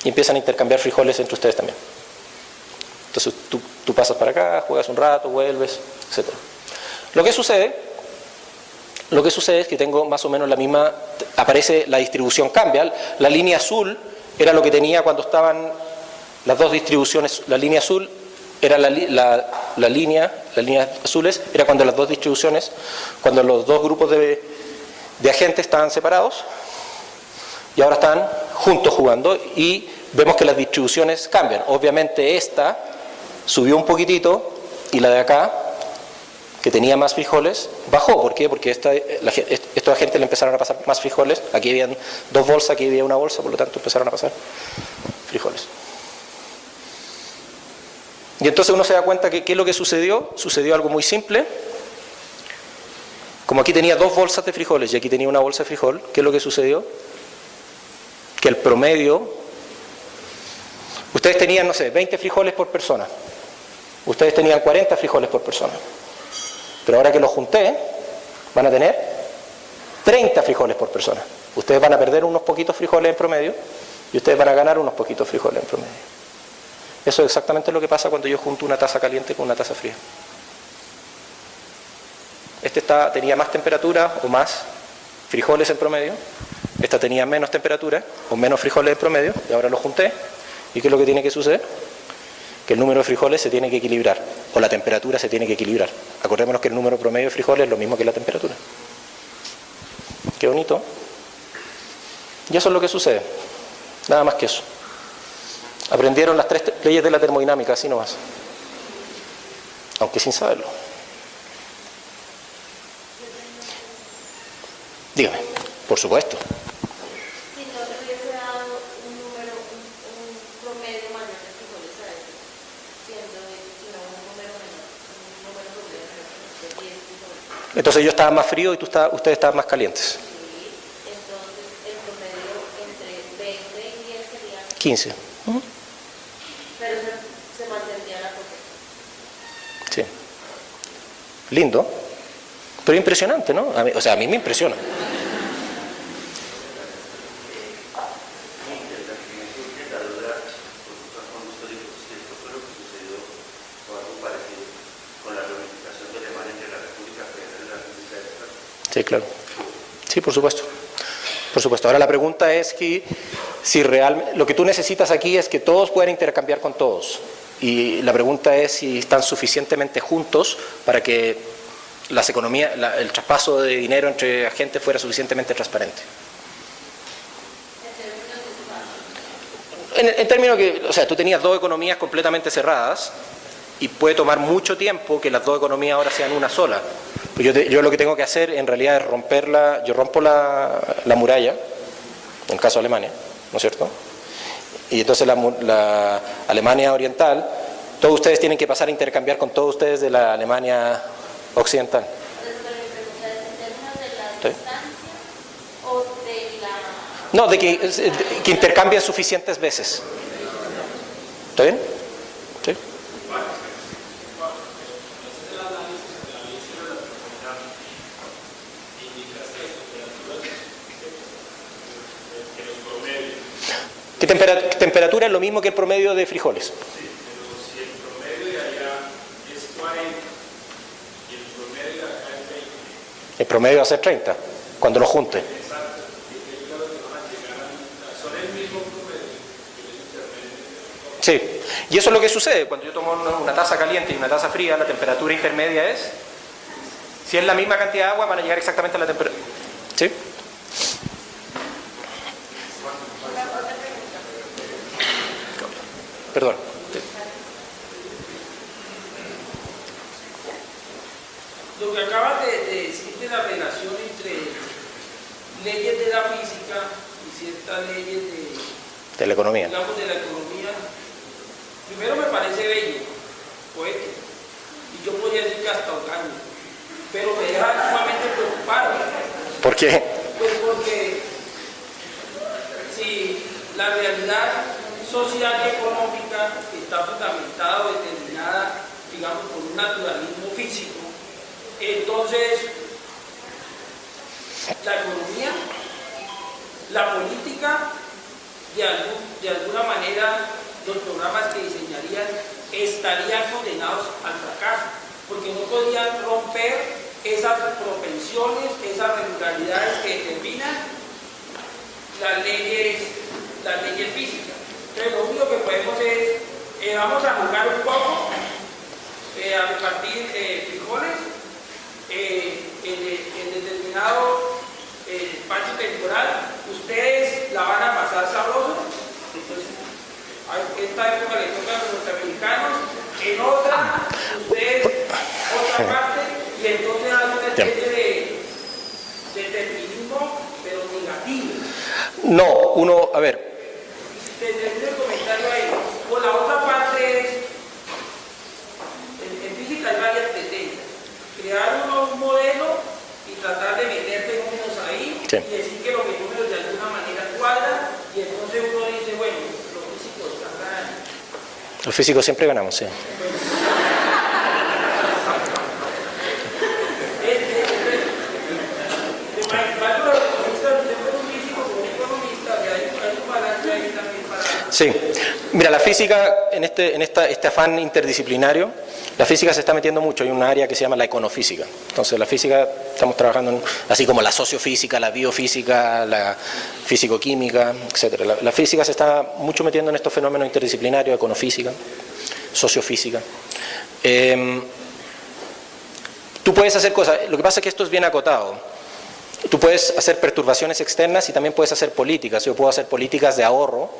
y empiezan a intercambiar frijoles entre ustedes también. Entonces tú pasas para acá, juegas un rato, vuelves, etc. Lo que sucede es que tengo más o menos la misma, aparece la distribución cambia. La línea azul era lo que tenía cuando estaban las dos distribuciones. La línea azul era las líneas azules, era cuando las dos distribuciones, cuando los dos grupos de agentes estaban separados, y ahora están juntos jugando, y vemos que las distribuciones cambian. Obviamente esta subió un poquitito, y la de acá, que tenía más frijoles, bajó. ¿Por qué? Porque estos agentes le empezaron a pasar más frijoles. Aquí habían 2 bolsas, aquí había 1 bolsa, por lo tanto empezaron a pasar frijoles. Y entonces uno se da cuenta que ¿qué es lo que sucedió? Sucedió algo muy simple. Como aquí tenía 2 bolsas de frijoles y aquí tenía 1 bolsa de frijol, ¿qué es lo que sucedió? Que el promedio, ustedes tenían, no sé, 20 frijoles por persona, ustedes tenían 40 frijoles por persona, pero ahora que los junté, van a tener 30 frijoles por persona. Ustedes van a perder unos poquitos frijoles en promedio y ustedes van a ganar unos poquitos frijoles en promedio. Eso es exactamente lo que pasa cuando yo junto una taza caliente con una taza fría. Tenía más temperatura o más frijoles en promedio, esta tenía menos temperatura o menos frijoles en promedio, y ahora los junté. ¿Y qué es lo que tiene que suceder? Que el número de frijoles se tiene que equilibrar, o la temperatura se tiene que equilibrar. Acordémonos que el número promedio de frijoles es lo mismo que la temperatura. Qué bonito. Y eso es lo que sucede, nada más que eso. Aprendieron las 3 leyes de la termodinámica, así nomás. aunque sin saberlo. Dígame, por supuesto. Si no te hubiese dado un número, un promedio mayor de frijoles a eso, siendo sino un número menor, un número promedio menor de 10 frijoles. Entonces yo estaba más frío y ustedes estaban más calientes. Sí, entonces el promedio entre 20 y 10 sería 15. pero se mantendría la cosecha. Sí. Lindo, pero impresionante, ¿no? O sea, a mí me impresiona. Sí, claro. Sí, por supuesto. Por supuesto. Ahora la pregunta es que si realmente lo que tú necesitas aquí es que todos puedan intercambiar con todos. Y la pregunta es si están suficientemente juntos para que las economías, el traspaso de dinero entre agentes fuera suficientemente transparente. En términos que, o sea, tú tenías dos economías completamente cerradas y puede tomar mucho tiempo que las dos economías ahora sean una sola. Pues yo lo que tengo que hacer en realidad es yo rompo la muralla, en el caso de Alemania, ¿no es cierto? Y entonces la Alemania oriental, todos ustedes tienen que pasar a intercambiar con todos ustedes de la Alemania occidental. Entonces, pero mi pregunta es en términos de la ¿Sí? distancia o de la... No, de que intercambien suficientes veces. ¿Está bien? Sí. ¿Qué temperatura es lo mismo que el promedio de frijoles? Sí, pero si el promedio de allá es 40 y el promedio de acá es 20. El promedio va a ser 30, cuando lo junte. Exacto. Y ellos lo que van a llegar son el mismo promedio que les intermedio. Sí, y eso es lo que sucede. Cuando yo tomo una taza caliente y una taza fría, la temperatura intermedia es... Si es la misma cantidad de agua, van a llegar exactamente a la temperatura. ¿Sí? Perdón. Lo que acabas de decir de la relación entre leyes de la física y ciertas leyes De la economía. digamos, de la economía, primero me parece bello, poético, y yo podría decir que hasta orgánico, pero me deja sumamente preocupado. ¿Por qué? Pues porque si la realidad social y económica está fundamentada o determinada, digamos, por un naturalismo físico, entonces la economía, la política, de alguna manera los programas que diseñarían estarían condenados al fracaso, porque no podrían romper esas propensiones, esas regularidades que determinan las leyes físicas. Entonces lo único que podemos es, vamos a jugar un poco, a repartir frijoles en determinado espacio temporal. Ustedes la van a pasar sabroso. Entonces, esta época le toca a los norteamericanos, en otra, ustedes, otra parte, y entonces hay una especie de determinismo, pero negativo. No, a ver. Termino el comentario ahí. Por la otra parte es, en física hay varias tendencias. Crear un modelo y tratar de meter fenómenos ahí, Sí. y decir que los fenómenos de alguna manera cuadran, y entonces uno dice, bueno, los físicos están ganando. Los físicos siempre ganamos, sí. Sí, mira, la física, en este afán interdisciplinario, la física se está metiendo mucho. Hay un área que se llama la econofísica. Entonces, la física, estamos trabajando así como la sociofísica, la biofísica, la físico-química, etc. La física se está mucho metiendo en estos fenómenos interdisciplinarios, econofísica, sociofísica. Tú puedes hacer cosas, lo que pasa es que esto es bien acotado. Tú puedes hacer perturbaciones externas y también puedes hacer políticas. Yo puedo hacer políticas de ahorro.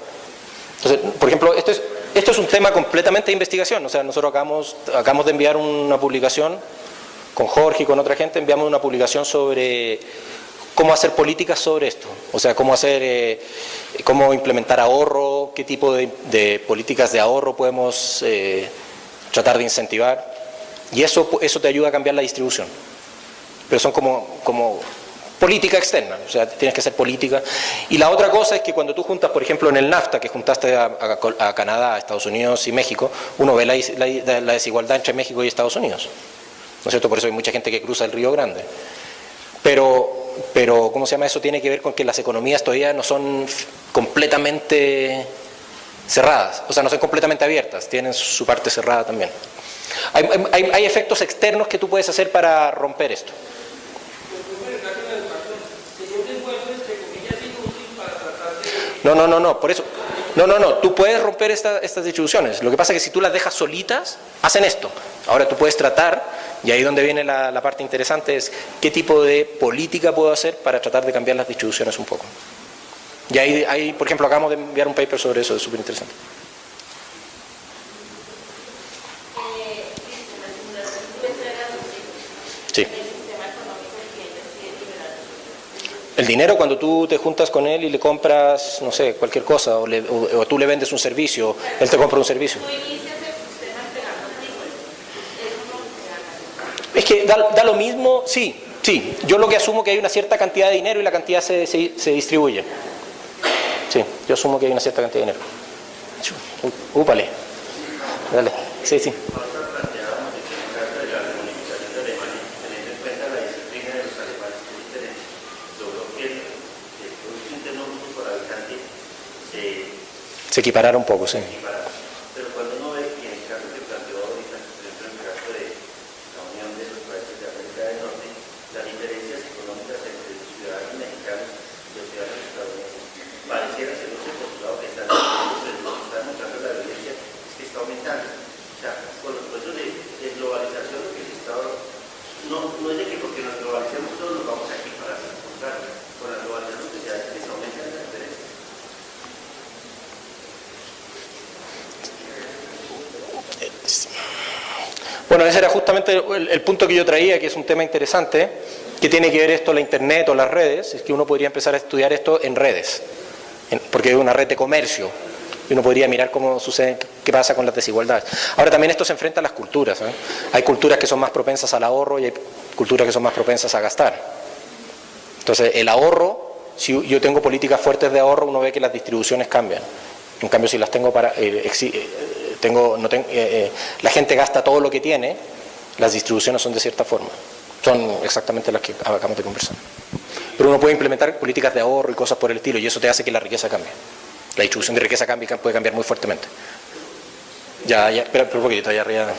Entonces, por ejemplo, esto es Esto es un tema completamente de investigación. O sea, nosotros acabamos de enviar una publicación con Jorge y con otra gente, enviamos una publicación sobre cómo hacer políticas sobre esto. O sea, cómo implementar ahorro, qué tipo de políticas de ahorro podemos tratar de incentivar. Y eso te ayuda a cambiar la distribución. Pero son como política externa, o sea, tienes que hacer política. Y la otra cosa es que cuando tú juntas, por ejemplo, en el NAFTA, que juntaste a Canadá, a Estados Unidos y México, uno ve la desigualdad entre México y Estados Unidos. ¿No es cierto? Por eso hay mucha gente que cruza el Río Grande. Pero, ¿cómo se llama? Eso tiene que ver con que las economías todavía no son completamente cerradas, o sea, no son completamente abiertas, tienen su parte cerrada también. Hay efectos externos que tú puedes hacer para romper esto. No, por eso. No, tú puedes romper estas distribuciones. Lo que pasa es que si tú las dejas solitas, hacen esto. Ahora tú puedes tratar, y ahí donde viene la parte interesante, es qué tipo de política puedo hacer para tratar de cambiar las distribuciones un poco. Y ahí por ejemplo, acabamos de enviar un paper sobre eso, es súper interesante. Sí. El dinero, cuando tú te juntas con él y le compras, no sé, cualquier cosa, o tú le vendes un servicio, él te compra un servicio. Es que da lo mismo, sí. Yo lo que asumo que hay una cierta cantidad de dinero y la cantidad se distribuye. Sí, yo asumo que hay una cierta cantidad de dinero. Úpale. Dale. Sí. Se equiparara un poco, sí. Pero cuando uno ve que en el caso que planteó ahorita, por ejemplo, en el caso de la Unión de los Países de América del Norte, las diferencias económicas entre los ciudadanos mexicanos y los ciudadanos estadounidenses, pareciera ser ese postulado que están mostrando la evidencia es que está aumentando. O sea, con los procesos de globalización, lo que se está, no es de que porque nos globalicemos todos nos vamos a equiparar, al contrario, con la globalización que se aumentan las diferencias. Bueno, ese era justamente el punto que yo traía, que es un tema interesante, que tiene que ver esto, la internet o las redes, es que uno podría empezar a estudiar esto en redes, porque es una red de comercio, y uno podría mirar cómo sucede, qué pasa con las desigualdades. Ahora también esto se enfrenta a las culturas, ¿eh? Hay culturas que son más propensas al ahorro y hay culturas que son más propensas a gastar. Entonces, el ahorro, si yo tengo políticas fuertes de ahorro, uno ve que las distribuciones cambian. En cambio, si las tengo la gente gasta todo lo que tiene, las distribuciones son de cierta forma. Son exactamente las que acabamos de conversar. Pero uno puede implementar políticas de ahorro y cosas por el estilo, y eso te hace que la riqueza cambie. La distribución de riqueza puede cambiar muy fuertemente. Espera un poquitito, allá arriba.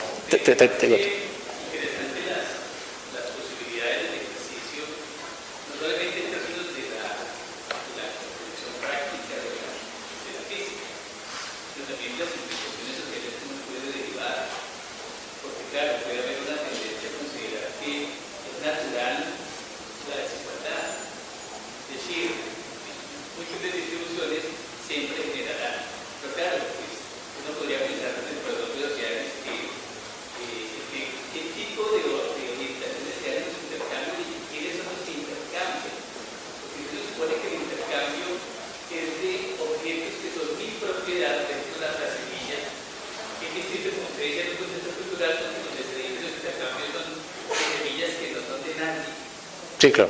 Sí, claro.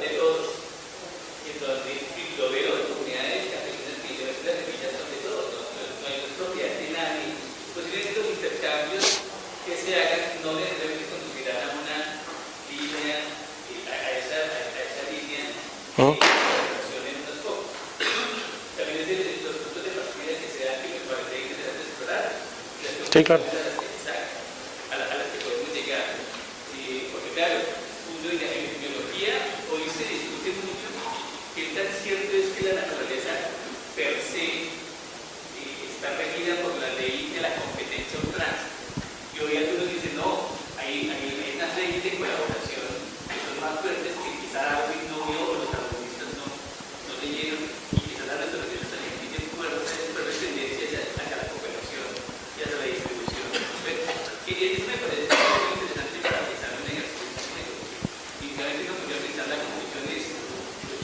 Sí, claro.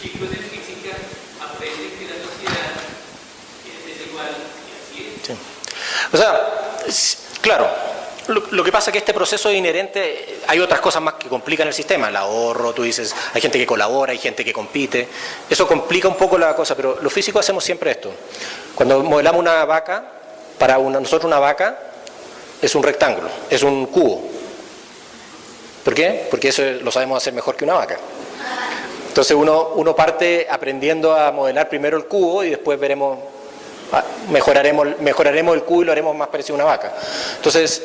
chicos de física aprenden que la sociedad es desigual y así es. Sí. O sea, claro, lo que pasa es que este proceso es inherente, hay otras cosas más que complican el sistema, el ahorro, tú dices, hay gente que colabora, hay gente que compite, eso complica un poco la cosa, pero los físicos hacemos siempre esto. Cuando modelamos una vaca, para nosotros una vaca es un rectángulo, es un cubo. ¿Por qué? Porque eso lo sabemos hacer mejor que una vaca. Entonces uno parte aprendiendo a modelar primero el cubo y después veremos, mejoraremos el cubo y lo haremos más parecido a una vaca. Entonces,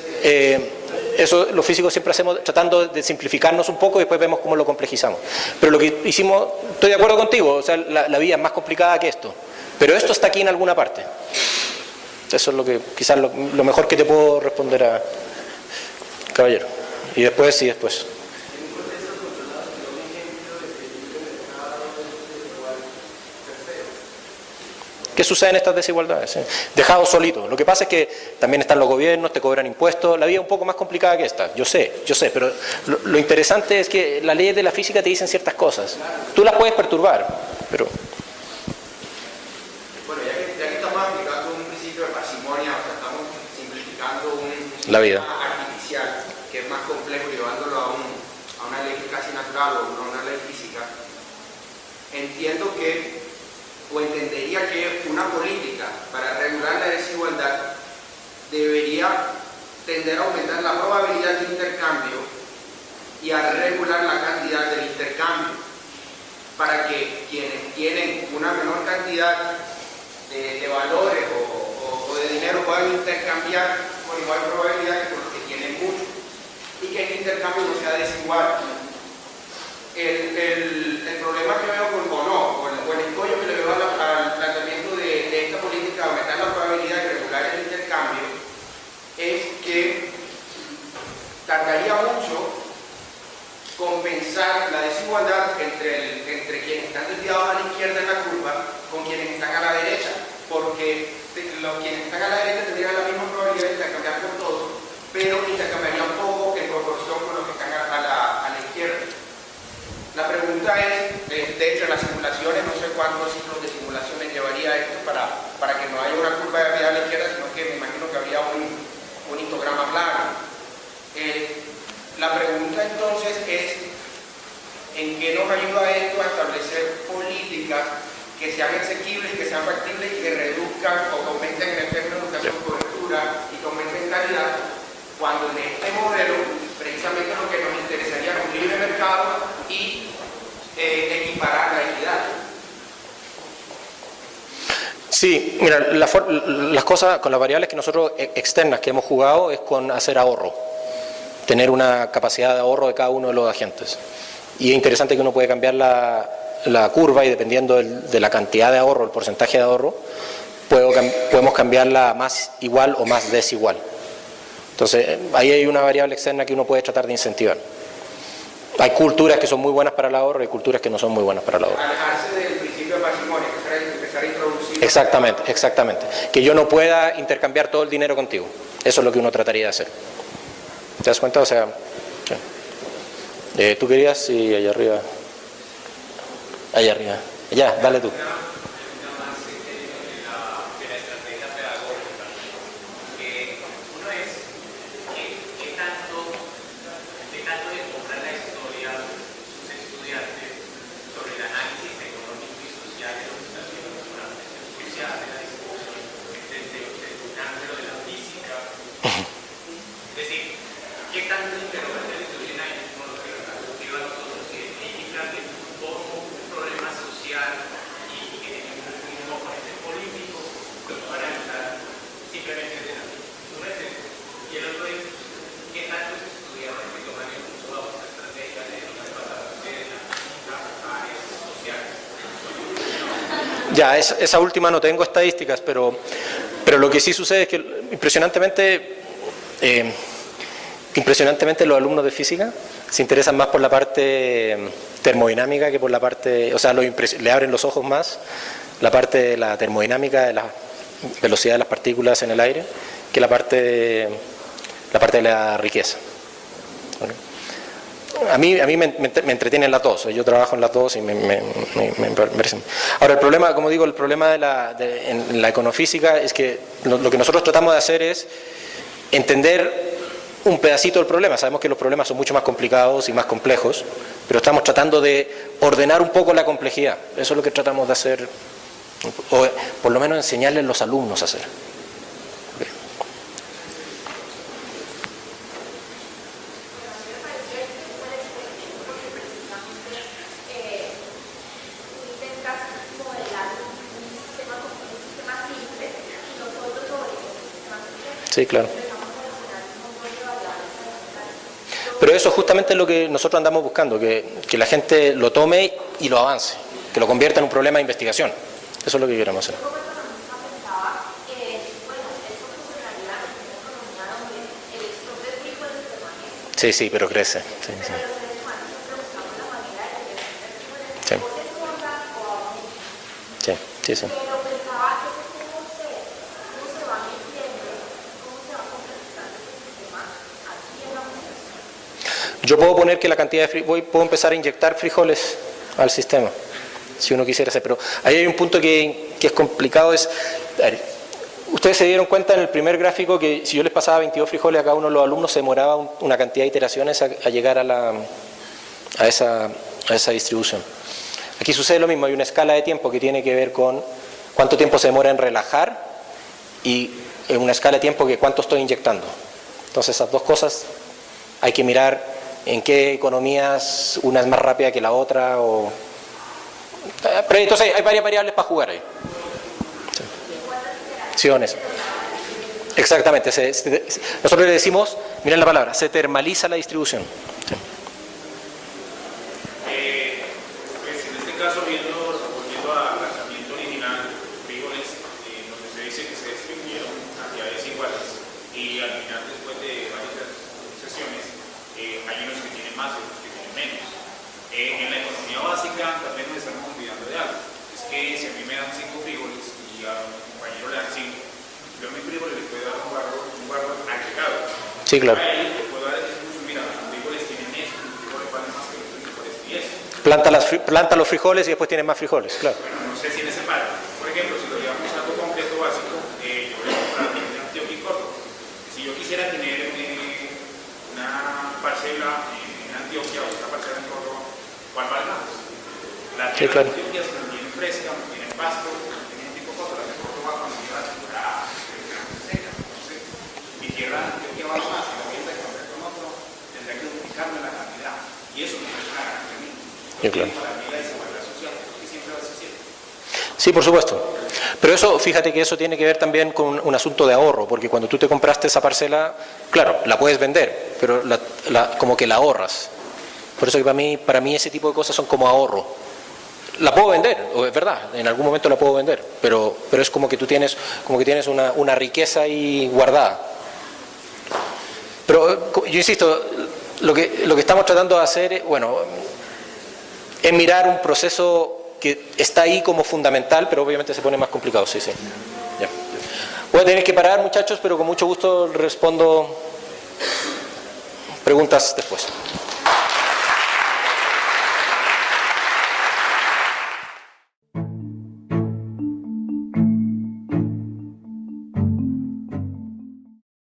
eso los físicos siempre hacemos tratando de simplificarnos un poco y después vemos cómo lo complejizamos. Pero lo que hicimos, estoy de acuerdo contigo, o sea, la vida es más complicada que esto. Pero esto está aquí en alguna parte. Eso es lo que quizás lo mejor que te puedo responder a caballero. Y después, sí, después. ¿Qué sucede en estas desigualdades? Dejado solito. Lo que pasa es que también están los gobiernos, te cobran impuestos, la vida es un poco más complicada que esta, yo sé, pero lo interesante es que las leyes de la física te dicen ciertas cosas. Tú las puedes perturbar, pero... Bueno, ya que estamos aplicando un principio de parsimonia, o sea, estamos simplificando un la vida artificial, que es más complejo, llevándolo a una ley casi natural o a una ley física, entiendo que o entendería que una política para regular la desigualdad debería tender a aumentar la probabilidad de intercambio y a regular la cantidad del intercambio para que quienes tienen una menor cantidad de valores o de dinero puedan intercambiar con igual probabilidad que con los que tienen mucho y que el intercambio no sea desigual. El problema que veo o el escollo que le veo al planteamiento de esta política de aumentar la probabilidad de regular el intercambio es que tardaría mucho compensar la desigualdad entre quienes están desviados a la izquierda en la curva con quienes están a la derecha, porque los quienes están a la derecha tendrían la misma probabilidad de intercambiar con todos, pero intercambiarían poco en proporción con los que están a la izquierda. La pregunta es, de hecho en las simulaciones, no sé cuántos ciclos de simulaciones llevaría esto para que no haya una curva de arriba a la izquierda, sino que me imagino que habría un histograma plano. La pregunta entonces es, ¿en qué nos ayuda esto a establecer políticas que sean asequibles, que sean factibles y que reduzcan o que aumenten en el término de educación cobertura y que aumenten calidad, cuando en este modelo precisamente lo que nos interesaría es un libre mercado y equiparar la equidad? Sí, mira, las cosas con las variables que nosotros externas que hemos jugado es con hacer ahorro, tener una capacidad de ahorro de cada uno de los agentes. Y es interesante que uno puede cambiar la curva y dependiendo de la cantidad de ahorro, el porcentaje de ahorro, podemos cambiarla más igual o más desigual. Entonces, ahí hay una variable externa que uno puede tratar de incentivar. Hay culturas que son muy buenas para el ahorro y culturas que no son muy buenas para el ahorro. Alejarse del principio de patrimonio, empezar a introducir... Exactamente. Que yo no pueda intercambiar todo el dinero contigo. Eso es lo que uno trataría de hacer. ¿Te das cuenta? O sea, sí. ¿Tú querías? Sí, allá arriba. Ya, dale tú. Ya, esa última no tengo estadísticas, pero lo que sí sucede es que impresionantemente los alumnos de física se interesan más por la parte termodinámica que por la parte, o sea, le abren los ojos más la parte de la termodinámica, de la velocidad de las partículas en el aire, que la parte de la riqueza. a mí me entretienen las dos, yo trabajo en las dos y me parecen. Ahora el problema, como digo, el problema en la econofísica es que lo que nosotros tratamos de hacer es entender un pedacito del problema. Sabemos que los problemas son mucho más complicados y más complejos, pero estamos tratando de ordenar un poco la complejidad. Eso es lo que tratamos de hacer, o por lo menos enseñarles a los alumnos a hacer. Sí, claro. Pero eso es justamente lo que nosotros andamos buscando, que la gente lo tome y lo avance, que lo convierta en un problema de investigación. Eso es lo que queremos hacer. Sí, sí, pero crece. Sí, sí. Sí, sí, sí. Yo puedo poner que la cantidad de puedo empezar a inyectar frijoles al sistema, si uno quisiera hacer, pero ahí hay un punto que es complicado, ustedes se dieron cuenta en el primer gráfico que si yo les pasaba 22 frijoles a cada uno de los alumnos se demoraba una cantidad de iteraciones a llegar a esa distribución. Aquí sucede lo mismo, hay una escala de tiempo que tiene que ver con cuánto tiempo se demora en relajar y una escala de tiempo que cuánto estoy inyectando. Entonces esas dos cosas hay que mirar en qué economías una es más rápida que la otra. Pero entonces hay varias variables para jugar ahí. Sí. Exactamente. Nosotros le decimos, miren la palabra, se termaliza la distribución. Sí. Pues en este caso, volviendo al lanzamiento original, frijoles, donde se dice que se distribuyeron cantidades iguales y al final, después de varias sesiones, hay unos que tienen más y otros que tienen menos. En la economía básica también nos estamos olvidando de algo. Es que si a mí me dan 5 frijoles y a mi compañero le dan 5, yo a mi frijoles le puedo dar un guardo agregado. Sí, claro. Ahí le puedo dar incluso, mira, los frijoles tienen esto, los frijoles valen más que los frijoles y eso. Planta los frijoles y después tienes más frijoles, claro. Bueno, no sé si en ese par. Por ejemplo, si lo llevamos a algo concreto básico, yo voy a comprar de Antioquia y Córdoba. Si yo quisiera tener una parcela en Antioquia o una parcela en Córdoba, ¿cuál vale más? La tierra de Antioquia se mantiene fresca, mantiene pasto, mantiene tipo de cosas. La de Córdoba cuando llega la temporada seca. Entonces, mi tierra de Antioquia vale más. Si la voy a encontrar con otro, tendrá que duplicarme la cantidad. Y eso no es una garantía mía. Sí, claro. Para mí la desigualdad social, porque siempre va a ser cierto. Sí, por supuesto. Pero eso, fíjate que eso tiene que ver también con un asunto de ahorro, porque cuando tú te compraste esa parcela, claro, la puedes vender, pero como que la ahorras. Por eso que para mí ese tipo de cosas son como ahorro. La puedo vender, es verdad, en algún momento la puedo vender, pero es como que tú tienes una riqueza ahí guardada. Pero yo insisto, lo que estamos tratando de hacer, es mirar un proceso que está ahí como fundamental, pero obviamente se pone más complicado, sí. Ya. Voy a tener que parar, muchachos, pero con mucho gusto respondo preguntas después.